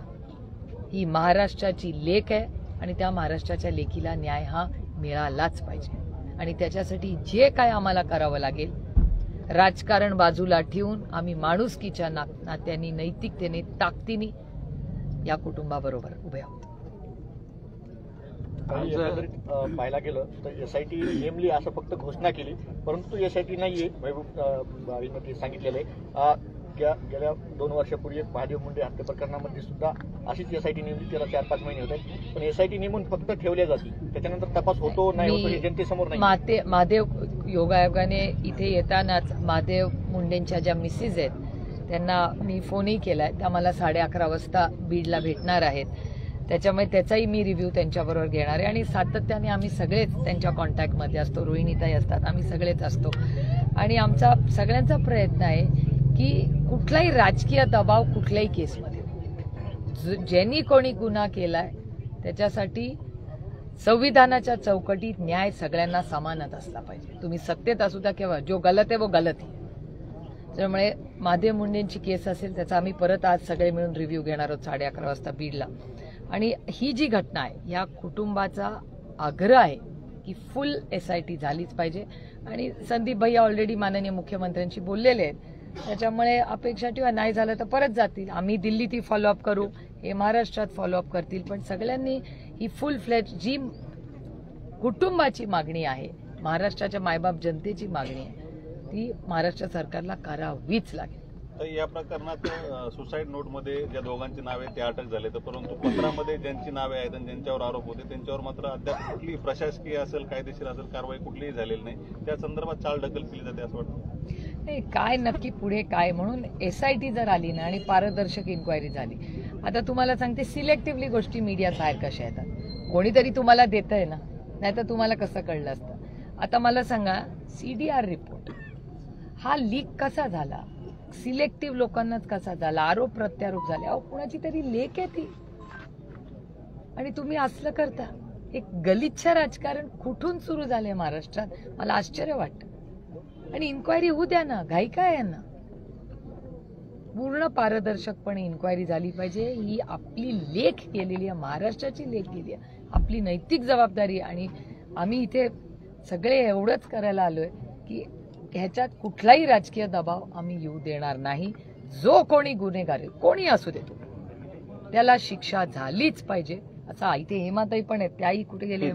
ही महाराष्ट्राची लेक आहे आणि त्या महाराष्ट्राच्या लेकीला न्याय हा मिळालाच पाहिजे आणि त्याच्यासाठी जे काय आम्हाला करावं लागेल, राजकारण बाजूला ठेवून आम्ही माणुसकीच्या नात्याने, नैतिकतेने, ताकदीने या कुटुंबाबरोबर उभे आहोत. पाहायला गेलं तर SIT नेमली असं फक्त घोषणा केली, परंतु SIT नाहीये. महबूब सांगितलेलं आहे गेल्या 2 वर्षापूर्वी महादेव मुंडे हत्या प्रकरणामध्ये सुद्धा अशीच SIT नेमली, त्याला 4-5 महिने होते. पण SIT नेमून फक्त ठेवल्या जाते, त्याच्यानंतर तपास होतो नाही होतो हे जनतेसमोर नाही. महादेव योगायोगाने इथे येतानाच महादेव मुंडेंच्या ज्या मिसेस आहेत त्यांना मी फोनही केलाय. त्या मला 11:30 वाजता बीडला भेटणार आहेत. त्याच्यामुळे त्याचाही मी रिव्ह्यू त्यांच्याबरोबर घेणार आहे आणि सातत्याने आम्ही सगळेच त्यांच्या कॉन्टॅक्टमध्ये असतो. रोहिणीताई असतात, आम्ही सगळेच असतो आणि आमचा सगळ्यांचा प्रयत्न आहे की कुठलाही राजकीय दबाव कुठल्याही केसमध्ये ज्यांनी कोणी गुन्हा केलाय त्याच्यासाठी संविधानाच्या चौकटीत न्याय सगळ्यांना समानच असला पाहिजे. तुम्ही सत्तेत असू द्या किंवा जो गलत आहे वो गलत आहे. त्यामुळे महादेव मुंडेंची केस असेल त्याचा आम्ही परत आज सगळे मिळून रिव्ह्यू घेणार आहोत 11:30 वाजता बीडला. आणि ही जी घटना आहे या कुटुंबाचा आग्रह आहे की फुल SIT झालीच पाहिजे आणि संदीप भैया ऑलरेडी माननीय मुख्यमंत्र्यांशी बोललेले आहेत. त्याच्यामुळे अपेक्षा ठेवा, नाही झालं तर परत जातील. आम्ही दिल्लीत ही फॉलोअप करू, हे महाराष्ट्रात फॉलोअप करतील. पण सगळ्यांनी ही फुल फ्लेज जी कुटुंबाची मागणी आहे, महाराष्ट्राच्या मायबाप जनतेची मागणी आहे, ती महाराष्ट्र सरकारला करावीच लागेल. तर या प्रकरणात सुसाईड नोटमध्ये ज्या दोघांची नावे ते अटक झाले, तर परंतु पत्रामध्ये ज्यांची नावे आहेत आणि ज्यांच्यावर आरोप होते त्यांच्यावर मात्र अद्याप कुठली प्रशासकीय असेल, कायदेशीर असेल कारवाई कुठलीही झालेली नाही. त्या संदर्भात चालढकल केली जाते असं वाटतं. नाही, काय नक्की पुढे काय म्हणून SIT जर आली ना आणि पारदर्शक इन्क्वायरी झाली. आता तुम्हाला सांगते सिलेक्टिव्हली गोष्टी मीडियात बाहेर कशा येतात. कोणीतरी तुम्हाला देतंय ना, नाही तर तुम्हाला कसं कळलं असतं. आता मला सांगा, CDR रिपोर्ट हा लीक कसा झाला, सिलेक्टिव्ह लोकांनाच कसा झाला, आरोप प्रत्यारोप झाले. अहो कुणाची तरी लेक आहे ती आणि तुम्ही असलं करता. एक गलिच्छ राजकारण कुठून सुरू झालंय महाराष्ट्रात, मला आश्चर्य वाटतं. आणि इन्क्वायरी होऊ द्या ना, घाई काय आहे ना. पूर्ण पारदर्शकपणे इन्क्वायरी झाली पाहिजे. ही आपली लेख केलेली आहे, महाराष्ट्राची लेख केली आहे, आपली नैतिक जबाबदारी. आणि आम्ही इथे सगळे एवढंच करायला आलोय की ह्याच्यात कुठलाही राजकीय दबाव आम्ही येऊ देणार नाही. जो कोणी गुन्हेगार आहे, कोणी असू दे, त्याला शिक्षा झालीच पाहिजे. असं इथे हेमाताई पण आहेत, त्याही कुठे गेले,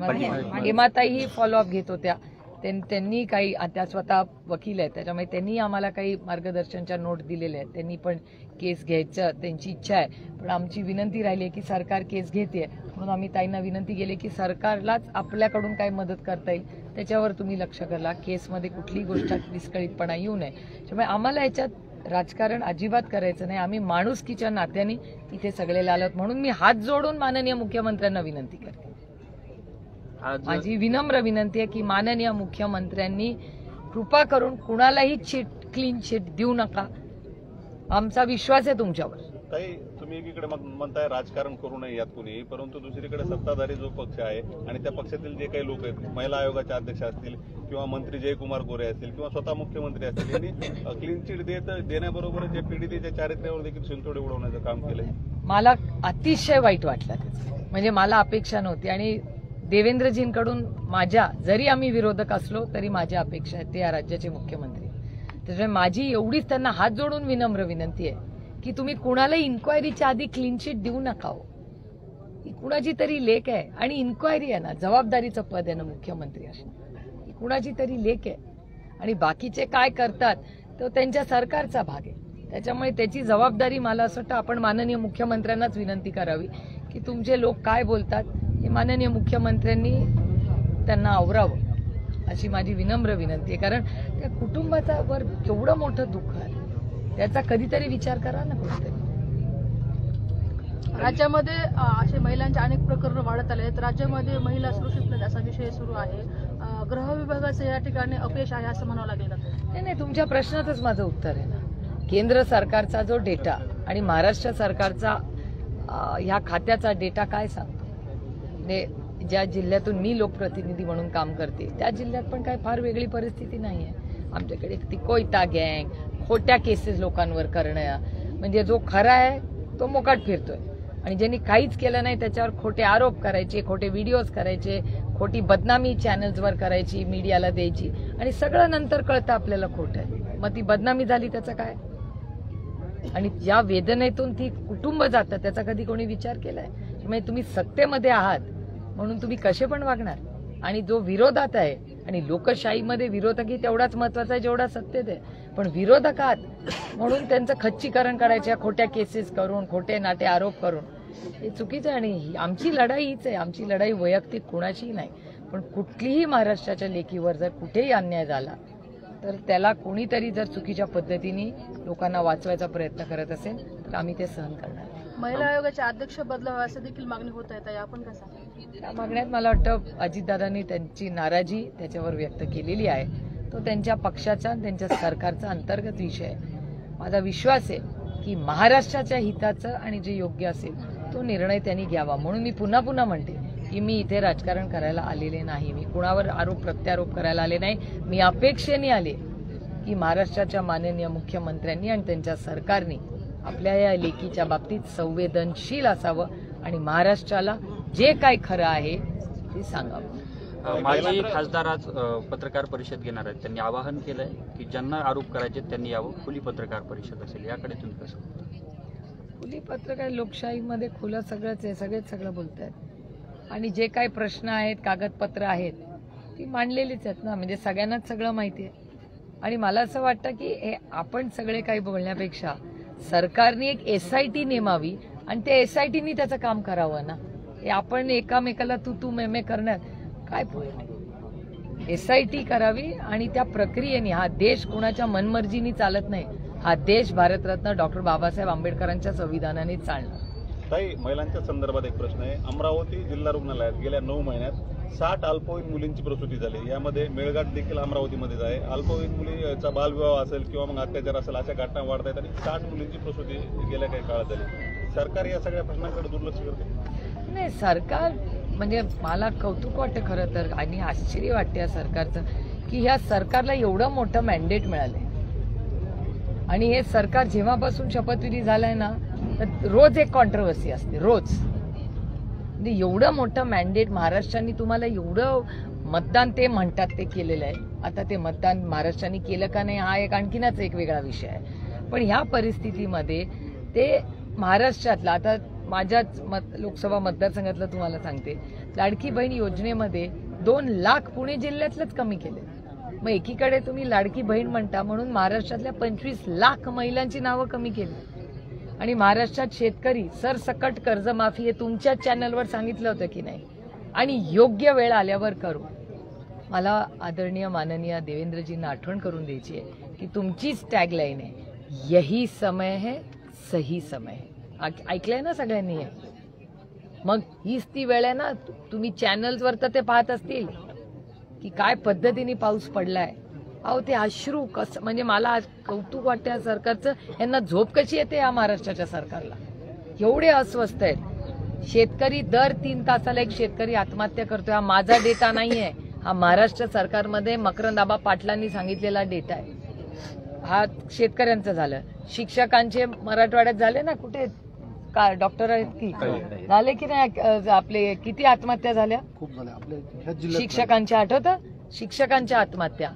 हेमाताईही फॉलोअप घेत होत्या. त्यांनी काही, त्या स्वतः वकील आहेत त्याच्यामुळे त्यांनी आम्हाला काही मार्गदर्शनच्या नोट दिलेल्या आहेत. त्यांनी पण केस घ्यायचं त्यांची इच्छा आहे. पण आमची विनंती राहिली आहे की सरकार केस घेते, म्हणून आम्ही ताईंना विनंती केली की सरकारलाच आपल्याकडून काय मदत करता येईल त्याच्यावर तुम्ही लक्ष करा. केसमध्ये कुठलीही गोष्ट विस्कळीतपणा येऊ नये. त्यामुळे आम्हाला याच्यात राजकारण अजिबात करायचं नाही. आम्ही माणुसकीच्या नात्याने इथे सगळे आलोत. म्हणून मी हात जोडून माननीय मुख्यमंत्र्यांना विनंती करते. माझी विनम्र विनंती आहे की माननीय मुख्यमंत्र्यांनी कृपा करून कुणालाही क्लीन चिट देऊ नका. आमचा विश्वास आहे तुमच्यावर. ताई, तुम्ही एकीकडे म्हणताय राजकारण करू नये यात कुणी, परंतु दुसरीकडे सत्ताधारी जो पक्ष आहे आणि त्या पक्षातील जे काही लोक आहेत, महिला आयोगाचे अध्यक्ष असतील किंवा मंत्री जयकुमार गोरे असतील किंवा स्वतः मुख्यमंत्री असतील, यांनी क्लीन चिट देण्याबरोबरच जे पीडितेच्या चारित्र्यावर देखील शिंतोडे उडवण्याचं काम केलंय. मला अतिशय वाईट वाटलं त्याचं. म्हणजे मला अपेक्षा नव्हती आणि देवेंद्रजींकडून माझ्या, जरी आम्ही विरोधक असलो तरी माझ्या अपेक्षा आहेत, ते या राज्याचे मुख्यमंत्री. त्याच्यामुळे माझी एवढीच त्यांना हात जोडून विनम्र विनंती आहे की तुम्ही कुणालाही इन्क्वायरीच्या आधी क्लीन चिट देऊ नका. हो, ही कुणाची तरी लेख आहे आणि इन्क्वायरी आहे ना, जबाबदारीचं पद आहे ना मुख्यमंत्री असं. ही कुणाची तरी लेख आहे आणि बाकीचे काय करतात तो त्यांच्या सरकारचा भाग आहे. त्याच्यामुळे त्याची जबाबदारी मला असं वाटतं आपण माननीय मुख्यमंत्र्यांनाच विनंती करावी की तुमचे लोक काय बोलतात हे माननीय मुख्यमंत्र्यांनी त्यांना आवरावं अशी माझी विनम्र विनंती आहे. कारण त्या कुटुंबावर केवढं मोठं दुःख आहे, त्याचा कधीतरी विचार करा ना कुठेतरी. राज्यामध्ये असे महिलांचे अनेक प्रकरण वाढत आले आहेत. राज्यामध्ये महिला सुरक्षित असा विषय सुरू आहे. गृह विभागाचं या ठिकाणी अपयश आहे असं म्हणावं लागेल. नाही, तुमच्या प्रश्नातच माझं उत्तर आहे ना. केंद्र सरकारचा जो डेटा आणि महाराष्ट्र सरकारचा ह्या खात्याचा डेटा काय सांगतो. म्हणजे ज्या जिल्ह्यातून मी लोकप्रतिनिधी म्हणून काम करते त्या जिल्ह्यात पण काय फार वेगळी परिस्थिती नाही आहे. आमच्याकडे ती कोयता गँग, खोट्या केसेस लोकांवर करणं, म्हणजे जो खरा आहे तो मोकाट फिरतोय आणि ज्यांनी काहीच केलं नाही त्याच्यावर खोटे आरोप करायचे, खोटे व्हिडिओज करायचे, खोटी बदनामी चॅनल्सवर करायची, मीडियाला द्यायची आणि सगळं नंतर कळतं आपल्याला खोटं आहे. मग ती बदनामी झाली त्याचं काय. आणि या वेदनेतून ती कुटुंब जातं त्याचा कधी कोणी विचार केलाय. म्हणजे तुम्ही सत्तेमध्ये आहात म्हणून तुम्ही कसे पण वागणार. आणि जो विरोधात आहे, आणि लोकशाहीमध्ये विरोधकही तेवढाच महत्वाचा आहे जेवढा सत्तेत आहे, पण विरोधकात म्हणून त्यांचं खच्चीकरण करायच्या खोट्या केसेस करून, खोटे नाटे आरोप करून, हे चुकीचं आहे. आणि आमची लढाई हीच आहे. आमची लढाई वैयक्तिक कुणाशीही नाही, पण कुठलीही महाराष्ट्राच्या लेकीवर जर कुठेही अन्याय झाला तर त्याला कोणीतरी जर चुकीच्या पद्धतीने लोकांना वाचवायचा प्रयत्न करत असेल तर आम्ही ते सहन करणार. महिला आयोगाचे अध्यक्ष बदलावे असं देखील मागणी होत आहे. आपण काय सांगा. त्या मागण्यात मला वाटतं अजितदादांनी त्यांची नाराजी त्याच्यावर व्यक्त केलेली आहे. तो त्यांच्या पक्षाचा आणि त्यांच्या सरकारचा अंतर्गत विषय आहे. माझा विश्वास आहे की महाराष्ट्राच्या हिताचं आणि जे योग्य असेल तो निर्णय त्यांनी घ्यावा. म्हणून मी पुन्हा पुन्हा म्हणते की मी इथे राजकारण करायला आलेले नाही. मी कुणावर आरोप प्रत्यारोप करायला आले नाही. मी अपेक्षेने आले की महाराष्ट्राच्या माननीय मुख्यमंत्र्यांनी आणि त्यांच्या सरकारने आपल्या या लेकीच्या बाबतीत संवेदनशील असावं आणि महाराष्ट्राला जे काय खरं आहे ते सांगावं. माजी खासदार आज पत्रकार परिषद घेणार आहेत. त्यांनी आवाहन केलंय की ज्यांना आरोप करायचे त्यांनी यावं. खुली पत्रकार परिषद असेल, याकडे तुम्ही कसं बघता. खुली पत्रकार लोकशाहीमध्ये खुलं सगळंच आहे. सगळेच सगळं बोलतात आणि जे काही प्रश्न आहेत, कागदपत्र आहेत ती मांडलेलीच आहेत ना. म्हणजे सगळ्यांनाच सगळं माहिती आहे. आणि मला असं वाटतं की हे आपण सगळे काही बोलण्यापेक्षा सरकारने एक SIT नेमावी आणि त्या SITनी त्याचं काम करावं ना. हे आपण एकामेकाला तू मे करण्यात काय पॉईंट. SIT करावी आणि त्या प्रक्रियेने हा देश कुणाच्या मनमर्जीनी चालत नाही. हा देश भारतरत्न डॉक्टर बाबासाहेब आंबेडकरांच्या संविधानाने चालणार. ताई, महिलांच्या संदर्भात एक प्रश्न आहे. अमरावती जिल्हा रुग्णालयात गेल्या 9 महिन्यात 60 अल्पवयीन मुलींची प्रसूती झाली. यामध्ये मेळघाट देखील अमरावतीमध्येच आहे. अल्पवयीन मुलीचा बालविवाह असेल किंवा मग अत्याचार असेल अशा घटना वाढत आहेत आणि 60 मुलींची प्रसूती गेल्या काही काळात झाली. सरकार या सगळ्या प्रश्नांकडे दुर्लक्ष करते. नाही, सरकार म्हणजे मला कौतुक वाटतं खरं तर आणि आश्चर्य वाटते या सरकारचं की ह्या सरकारला एवढं मोठं मॅन्डेट मिळालंय. आणि हे सरकार जेव्हापासून शपथविधी झालाय ना तर रोज एक कॉन्ट्रोवर्सी असते. रोज म्हणजे एवढं मोठं मॅन्डेट महाराष्ट्राने तुम्हाला एवढं मतदान ते म्हणतात ते केलेलं आहे. आता ते मतदान महाराष्ट्राने केलं का नाही हा एक आणखीनच एक वेगळा विषय आहे. पण ह्या परिस्थितीमध्ये ते महाराष्ट्रातला आता माझ्याच लोकसभा मतदारसंघातलं तुम्हाला सांगते, लाडकी बहीण योजनेमध्ये 2 लाख पुणे जिल्ह्यातलंच कमी केले. मग एकीकडे तुम्ही लाडकी बहीण म्हणता म्हणून महाराष्ट्रातल्या 25 लाख महिलांची नावं कमी केली. आणि महाराष्ट्रात शेतकरी सरसकट कर्जमाफी हे तुमच्याच चॅनलवर सांगितलं होतं की नाही. आणि योग्य वेळ आल्यावर करू. मला आदरणीय माननीय देवेंद्रजींना आठवण करून द्यायची आहे की तुमचीच टॅगलाईन आहे, यही समय है सही समय है. ऐकलंय ना सगळ्यांनी हे. मग हीच ती वेळ आहे ना. तुम्ही चॅनल्सवर तर ते पाहत असतील की काय पद्धतीने पाऊस पडलाय. अहो ते अश्रू कसं, म्हणजे मला आज कौतुक वाटतं या सरकारचं. यांना झोप कशी येते या महाराष्ट्राच्या सरकारला. एवढे अस्वस्थ आहेत. शेतकरी दर 3 तासाला एक शेतकरी आत्महत्या करतोय. हा माझा डेटा नाहीये, हा महाराष्ट्र सरकारमध्ये मकरंद आबा पाटलांनी सांगितलेला डेटा आहे. हा शेतकऱ्यांचं झालं. शिक्षकांचे मराठवाड्यात झाले ना, कुठे का डॉक्टर आहेत की झाले की नाही. आपले किती आत्महत्या झाल्या खूप झाल्या आपल्या शिक्षकांच्या. आठवतं शिक्षकांच्या आत्महत्या.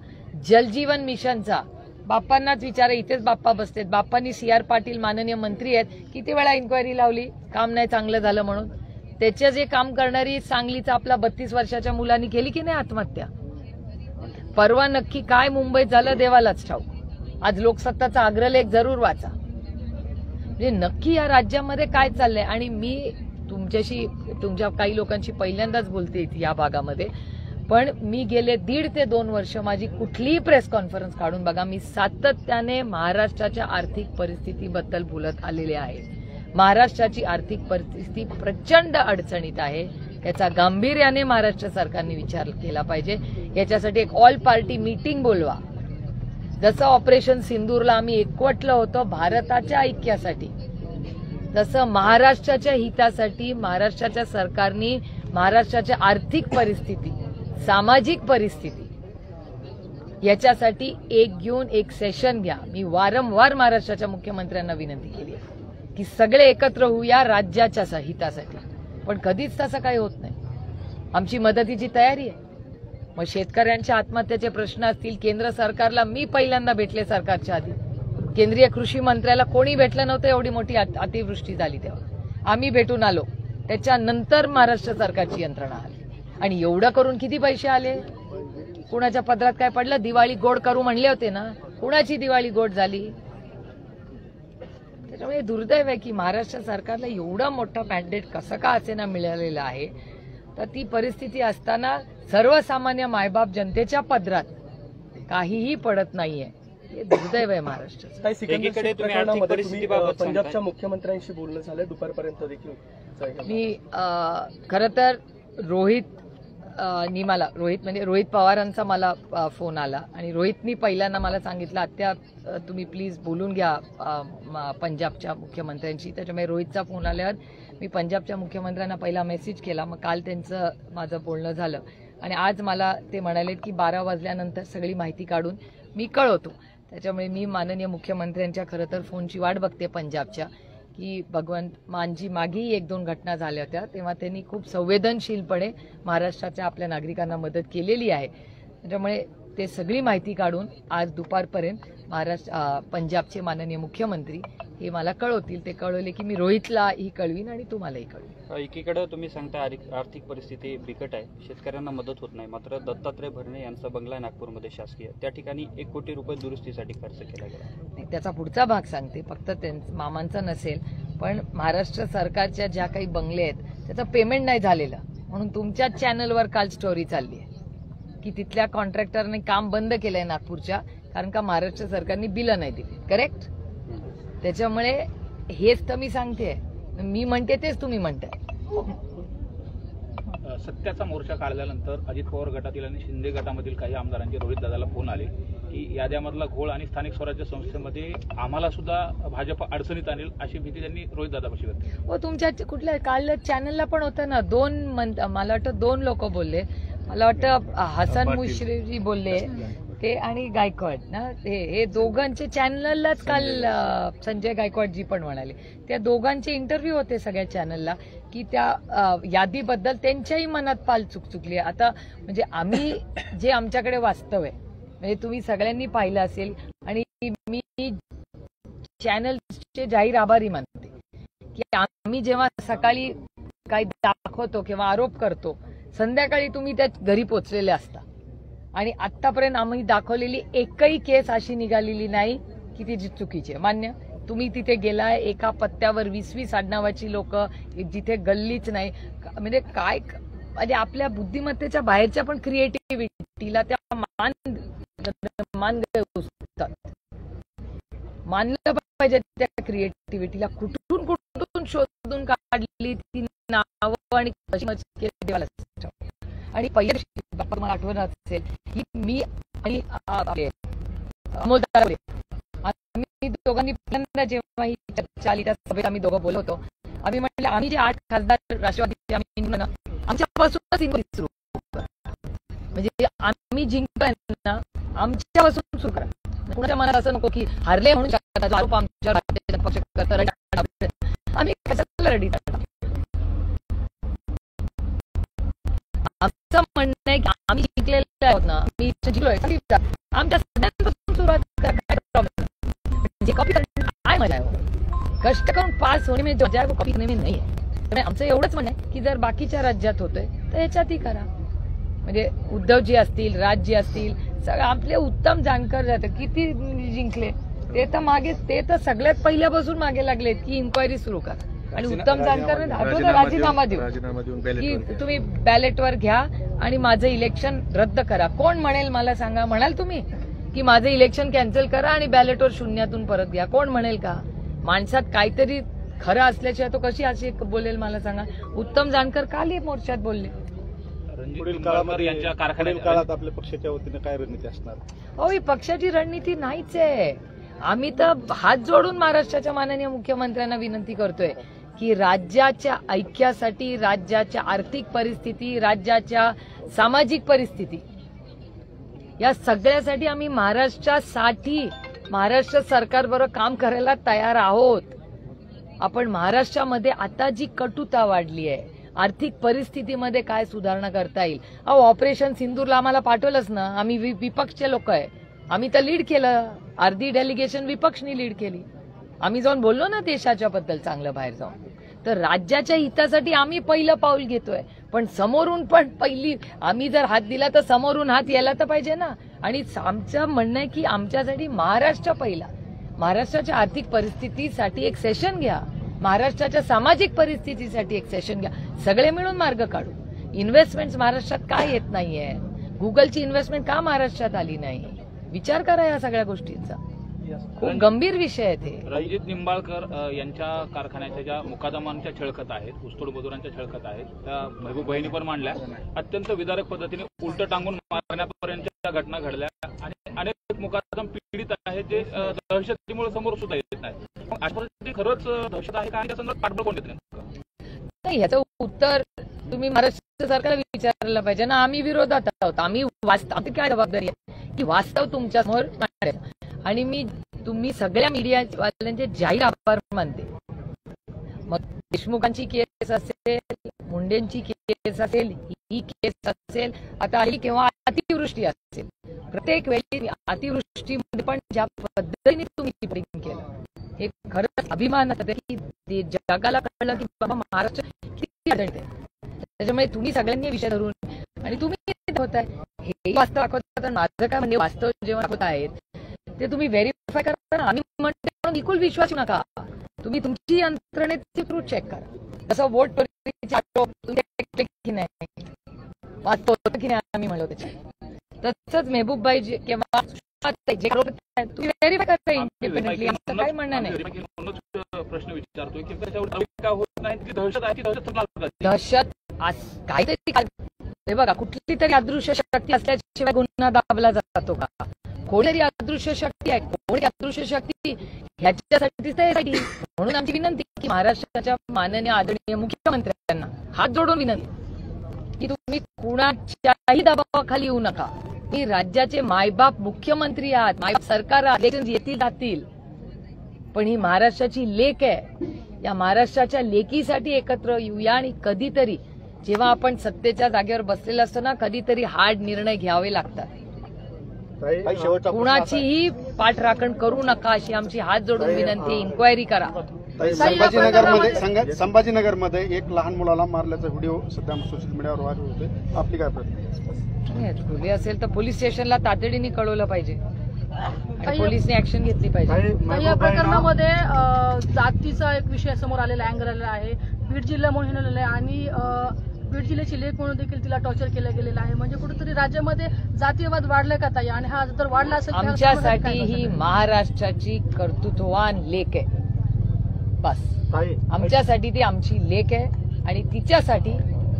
जलजीवन मिशनचा बाप्पांनाच विचारा, इथेच बाप्पा बसतेत. बाप्पांनी CR पाटील माननीय मंत्री आहेत, किती वेळा इन्क्वायरी लावली काम नाही चांगलं झालं म्हणून. त्याचे जे काम करणारी सांगलीचा आपला 32 वर्षाच्या मुलांनी केली की नाही आत्महत्या. परवा नक्की काय मुंबईत झालं देवालाच ठाऊक. आज लोकसत्ताचा अग्रलेख जरूर वाचा. म्हणजे नक्की या राज्यामध्ये काय चाललंय. आणि मी तुमच्या काही लोकांशी पहिल्यांदाच बोलते या भागामध्ये, पण मी गेले 1.5 ते 2 वर्ष माझी कुठलीही प्रेस कॉन्फरन्स काढून बघा, मी सातत्याने महाराष्ट्राच्या आर्थिक परिस्थितीबद्दल बोलत आलेले आहे. महाराष्ट्राची आर्थिक परिस्थिती प्रचंड अडचणीत आहे. याचा गांभीर्याने महाराष्ट्र सरकारने विचार केला पाहिजे. याच्यासाठी एक ऑल पार्टी मीटिंग बोलवा. जसं ऑपरेशन सिंदूरला आम्ही एकवटलं होतं भारताच्या ऐक्यासाठी, तसं महाराष्ट्राच्या हितासाठी महाराष्ट्राच्या सरकारने महाराष्ट्राच्या आर्थिक परिस्थिती, सामाजिक परिस्थिती याच्यासाठी घेऊन एक सेशन घ्या. मी वारंवार महाराष्ट्राच्या मुख्यमंत्र्यांना विनंती केली की सगळे एकत्र होऊया राज्याच्या हितासाठी, पण कधीच तसं काही होत नाही. आमची मदतीची तयारी आहे. मग शेतकऱ्यांच्या आत्महत्याचे प्रश्न असतील, केंद्र सरकारला मी पहिल्यांदा भेटले सरकारच्या आधी, केंद्रीय कृषी मंत्र्याला कोणी भेटलं नव्हतं, एवढी मोठी अतिवृष्टी झाली तेव्हा आम्ही भेटून आलो. त्याच्यानंतर महाराष्ट्र सरकारची यंत्रणा आली आणि एवढं करून किती पैसे आले, कुणाच्या पदरात काय पडलं? दिवाळी गोड करू म्हणले होते ना, कुणाची दिवाळी गोड झाली? त्याच्यामुळे दुर्दैव आहे की महाराष्ट्र सरकारला एवढा मोठा मॅन्डेट कसं का असेना मिळालेला आहे. तर ती परिस्थिती असताना सर्वसामान्य मायबाप जनतेच्या पदरात काहीही पडत नाहीये. हे दुर्दैव आहे महाराष्ट्राचं. एकीकडे पंजाबच्या मुख्यमंत्र्यांशी बोलणं झालं दुपारपर्यंत देखील. मी खरं तर रोहित पवारांचा मला फोन आला आणि रोहितनी पहिल्यांदा मला सांगितलं, आत्या तुम्ही प्लीज बोलून घ्या पंजाबच्या मुख्यमंत्र्यांशी. त्याच्यामुळे रोहितचा फोन आल्यावर मी पंजाबच्या मुख्यमंत्र्यांना पहिला मेसेज केला. मग काल त्यांचं माझं बोलणं झालं आणि आज मला ते म्हणाले की 12 वाजल्यानंतर सगळी माहिती काढून मी कळवतो. त्याच्यामुळे मी माननीय मुख्यमंत्र्यांच्या खरं तर फोनची वाट बघते पंजाबच्या, की भगवंत मानजी मागेही 1-2 घटना झाल्या होत्या तेव्हा त्यांनी खूप संवेदनशीलपणे महाराष्ट्राच्या आपल्या नागरिकांना मदत केलेली आहे. त्याच्यामुळे ते सगळी माहिती काढून आज दुपारपर्यंत पंजाबचे माननीय मुख्यमंत्री हे मला कळवतील. ते कळवले की मी रोहितलाही कळवीन आणि तुम्हालाही कळवीन. एकीकडे तुम्ही सांगता आर्थिक परिस्थिती बिकट आहे, शेतकऱ्यांना मदत होत नाही, मात्र दत्तात्रय भरणे यांचा बंगला आहे नागपूरमध्ये शासकीय, त्या ठिकाणी 1 कोटी रुपये दुरुस्तीसाठी खर्च केला गेला. त्याचा पुढचा भाग सांगते, फक्त मामांचा नसेल पण महाराष्ट्र सरकारच्या ज्या काही बंगले आहेत त्याचं पेमेंट नाही झालेलं म्हणून तुमच्याच चॅनलवर काल स्टोरी चालली आहे की तिथल्या कॉन्ट्रॅक्टरने काम बंद केलंय नागपूरच्या, कारण का महाराष्ट्र सरकारने बिलं नाही दिली. करेक्ट? त्याच्यामुळे हेच तर मी सांगते, मी म्हणते तेच तुम्ही म्हणताय. सत्याचा मोर्चा काढल्यानंतर अजित पवार गटातील आणि शिंदे गटामधील काही आमदारांचे रोहित दादाला फोन आले की याद्यामधला घोळ आणि स्थानिक स्वराज्य संस्थेमध्ये आम्हाला सुद्धा भाजप अडचणीत आणेल अशी भीती त्यांनी रोहित दादापाशी व्यक्त केली. हो, तुमच्या कुठल्या काल चॅनलला पण होतं ना, मला वाटतं 2 लोक बोलले. मला वाटतं हसन मुश्रीफजी बोलले ते आणि गायकवाड ना, हे दोघांचे चॅनललाच काल संजय गायकवाडजी पण म्हणाले. त्या दोघांचे इंटरव्ह्यू होते सगळ्या चॅनलला की त्या यादीबद्दल त्यांच्याही मनात पाल चुकचुकली. आता म्हणजे आम्ही जे आमच्याकडे वास्तव आहे म्हणजे तुम्ही सगळ्यांनी पाहिलं असेल आणि मी चॅनलचे जाहीर आभारी मानते की आम्ही जेव्हा सकाळी काही दाखवतो किंवा आरोप करतो संध्याकाळी तुम्ही त्या घरी पोचलेले असता आणि आतापर्यंत आम्ही दाखवलेली एकही केस अशी निघालेली नाही की ती चुकीची आहे. मान्य, तुम्ही तिथे गेलाय, एका पत्त्यावर 20-20 आडनावाची लोक, जिथे गल्लीच नाही. म्हणजे काय, म्हणजे आपल्या बुद्धिमत्तेच्या बाहेरच्या पण क्रिएटिव्हिटीला त्या मानलं पाहिजे. त्या क्रिएटिव्हिटीला कुठून कुठून शोधून काढली ती नावं आणि आणि पहिल्या दिवशी मला आठवण असेल की मी आणि अमोल दादापुरे आम्ही दोघांनी पहिल्यांदा जेव्हा ही चर्चा आली त्या सभेत आम्ही दोघं बोलत होतो. आम्ही म्हटलं आम्ही जे 8 खासदार राष्ट्रवादीचे आम्ही निवडून आमच्यापासूनच इंग्लिश सुरू करा, म्हणजे आम्ही जिंकतोय ना आमच्यापासून सुरू करा. कुणाच्या मनात असं नको की हारले म्हणून आरोप आमच्या पक्ष करता आम्ही कशाला रेडी करता. आमचं म्हणणं आहे की आम्ही जिंकलेले आहोत ना, मी जिंकलोय आमच्या सगळ्यांपासून सुरुवात करा. जे कॉपी काय मजा आहे, कष्ट करून पास होणे म्हणजे मजा आहे, कॉपी करणे नाही आहे. त्यामुळे आमचं एवढंच म्हणणं आहे की जर बाकीच्या राज्यात होतोय तर ह्याच्यातही करा. म्हणजे उद्धवजी असतील, राजजी असतील, सगळं आपले उत्तम जाणकार जातं किती जिंकले ते तर सगळ्यात पहिल्यापासून मागे लागलेत की इन्क्वायरी सुरू करा. आणि उत्तम जानकरने अगोदर राजीनामा देऊ की तुम्ही बॅलेटवर घ्या आणि माझं इलेक्शन रद्द करा. कोण म्हणेल मला सांगा? म्हणाल तुम्ही की माझं इलेक्शन कॅन्सल करा आणि बॅलेटवर शून्यातून परत घ्या? कोण म्हणेल का? माणसात काहीतरी खरं असल्याशिवाय तो कशी अशी बोलेल मला सांगा? उत्तम जानकर काल मोर्चात बोलले. पुढील काळात आपल्या पक्षाच्या वतीने काय रणनीती असणार? हो, ही पक्षाची रणनीती नाहीच आहे. आम्ही तर हात जोडून महाराष्ट्राच्या माननीय मुख्यमंत्र्यांना विनंती करतोय की राज्याच्या ऐक्यासाठी, राज्याच्या आर्थिक परिस्थिती, राज्याच्या सामाजिक परिस्थिती या सगळ्यासाठी आम्ही महाराष्ट्रासाठी महाराष्ट्र सरकारबरोबर काम करायला तयार आहोत. आपण महाराष्ट्रामध्ये आता जी कटुता वाढली आहे, आर्थिक परिस्थितीमध्ये काय सुधारणा करता येईल? ऑपरेशन सिंदूरला आम्हाला पाठवलंच ना. आम्ही विपक्षचे लोक आहे, आम्ही तर लीड केलं. अर्धी डेलिगेशन विपक्षनी लीड केली. आम्ही जाऊन बोललो ना देशाच्या बद्दल चांगलं बाहेर जाऊन. तर राज्याच्या हितासाठी आम्ही पहिलं पाऊल घेतोय, पण समोरून पण पहिली आम्ही जर हात दिला तर समोरून हात यायला तर पाहिजे ना. आणि आमचं म्हणणं आहे की आमच्यासाठी महाराष्ट्र पहिला. महाराष्ट्राच्या आर्थिक परिस्थितीसाठी एक सेशन घ्या, महाराष्ट्राच्या सामाजिक परिस्थितीसाठी एक सेशन घ्या, सगळे मिळून मार्ग काढू. इन्व्हेस्टमेंट महाराष्ट्रात का येत नाहीये? गुगलची इन्व्हेस्टमेंट का महाराष्ट्रात आली नाही? विचार करा या सगळ्या गोष्टींचा. खूप गंभीर विषय आहे ते. रणजित निंबाळकर यांच्या कारखान्याच्या ज्या मुकादमांच्या छळकत आहेत, ऊसतोड मजुरांच्या छळकत आहेत, त्या महबूब बहिणी पण मांडल्या. अत्यंत विदारक पद्धतीने उलट टांगून मारण्यापर्यंतच्या घटना घडल्या आणि अनेक मुकादम पीडित आहेत जे दहशतीमुळे समोर सुद्धा येत नाही. अशा परिस्थिती खरंच दहशत आहे का? आणि त्या संदर्भात पाठबळ कोण देत नाही? ह्याचं उत्तर तुम्ही महाराष्ट्र सरकारला विचारलं पाहिजे ना. आम्ही विरोधात आहोत. आम्ही आमची काय जबाबदारी आहे की वास्तव तुमच्या समोर मांडायचं. आणि तुम्ही सगळ्या मीडियावाल्यांचे जाहीर आभार मानते. मग देशमुखांची केस असेल, मुंडेंची केस असेल, ही केस असेल, आता ही केव्हा अतिवृष्टी असेल, प्रत्येक वेळी अतिवृष्टीमध्ये पण ज्या पद्धतीने तुम्ही रिपोर्टिंग केलं हे खरंच अभिमानास्पद आहे की जगाला कळलं की बाबा महाराष्ट्र किती अडचणीत आहे. त्याच्यामुळे तुम्ही सगळ्यांनी विषय धरून आणि तुम्ही होताय हे वास्तव दाखवतात. माझं काय म्हणजे वास्तव जेव्हा दाखवत आहेत ते तुम्ही व्हेरीफाय करा. आम्ही म्हणतो बिलकुल विश्वास ठेवू नका. तुम्ही तुमची यंत्रणेचे थ्रू चेक करा. जसं वोट की नाही वास्तव होतं की नाही आम्ही म्हणलो त्याच्यात. तसंच मेहबूबबाई किंवा तुम्ही व्हेरीफाय करा इंडिपेंडेंटली. आमचं काही म्हणणं नाही. प्रश्न विचारतोय की त्याच्यावर का होत नाही की दहशत आहे की दहशत काहीतरी हे बघा, कुठली तरी अदृश्य शक्ती असल्याशिवाय गुन्हा दाबला जातो का? कोणीतरी अदृश्य शक्ती आहे, कोणी अदृश्य शक्ती ह्याच्यासाठीच त्यासाठी. म्हणून आमची विनंती की महाराष्ट्राच्या माननीय आदरणीय मुख्यमंत्र्यांना हात जोडून विनंती की तुम्ही कुणाच्याही दबावाखाली येऊ नका. ही राज्याचे मायबाप मुख्यमंत्री आहात, मायबाप सरकार इलेक्शन येतील जातील, पण ही महाराष्ट्राची लेक आहे. या महाराष्ट्राच्या लेकीसाठी एकत्र येऊया आणि कधीतरी जेव्हा आपण सत्तेच्या जागेवर बसलेला असतो ना, कधीतरी हार्ड निर्णय घ्यावे लागतात. कुणाचीही पाठराखण करू नका अशी आमची हात जोडून विनंती. इन्क्वायरी करा. संभाजीनगरमध्ये एक लहान मुलाला मारल्याचा व्हिडिओ सध्या सोशल मीडियावर व्हायरल होते. आपली काय प्रतिक्रिया? असेल तर पोलीस स्टेशनला तातडीने कळवलं पाहिजे आणि पोलिसने ऍक्शन घेतली पाहिजे. या प्रकरणामध्ये जातीचा एक विषय समोर आलेला अँगल आलेला आहे. बीड जिल्हा म्हणून आलेला आहे आणि बीड जिल्ह्याची लेख म्हणून देखील तिला टॉर्चर केलं गेलेलं आहे. म्हणजे कुठेतरी राज्यामध्ये जातीयवाद वाढलाय का ताई? आणि हा जर वाढला असेल आमच्यासाठी ही महाराष्ट्राची कर्तृत्ववान लेख आहे. बस आमच्यासाठी ती आमची लेख आहे आणि तिच्यासाठी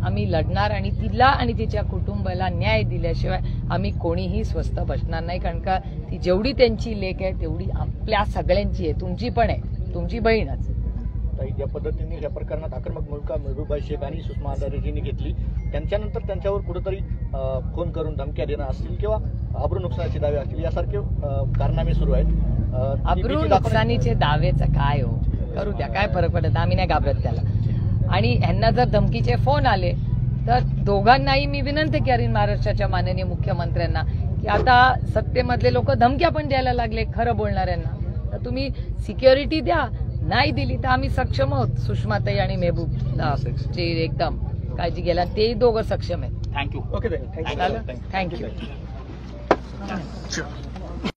आम्ही लढणार आणि तिला आणि तिच्या कुटुंबाला न्याय दिल्याशिवाय आम्ही कोणीही स्वस्थ बसणार नाही. कारण का ती जेवढी त्यांची लेख आहे तेवढी आपल्या सगळ्यांची आहे. तुमची पण आहे, तुमची बहीणच. ज्या पद्धतीने या प्रकरणात आक्रमक भूमिका मेहबूबबाई शेख आणि सुषमा अंधारेजींनी घेतली, त्यांच्यानंतर त्यांच्यावर कुठेतरी फोन करून धमक्या देणं असतील किंवा अब्रू नुकसानीचे दावे असतील यासारखे कारनामे सुरू आहेत. अब्रू नुकसानीचे दावेचं काय हो, करू द्या, काय फरक पडत, आम्ही नाही घाबरत त्याला. आणि ह्यांना जर धमकीचे फोन आले तर दोघांनाही मी विनंती करीन महाराष्ट्राच्या माननीय मुख्यमंत्र्यांना की आता सत्तेमधले लोक धमक्या पण द्यायला लागले खरं बोलणाऱ्यांना, तर तुम्ही सिक्युरिटी द्या. नाही दिली तर आम्ही सक्षम आहोत. सुषमाताई आणि मेहबूब ची एकदम काळजी घ्यायला ते दोघं सक्षम आहेत. थँक्यू. थँक्यू.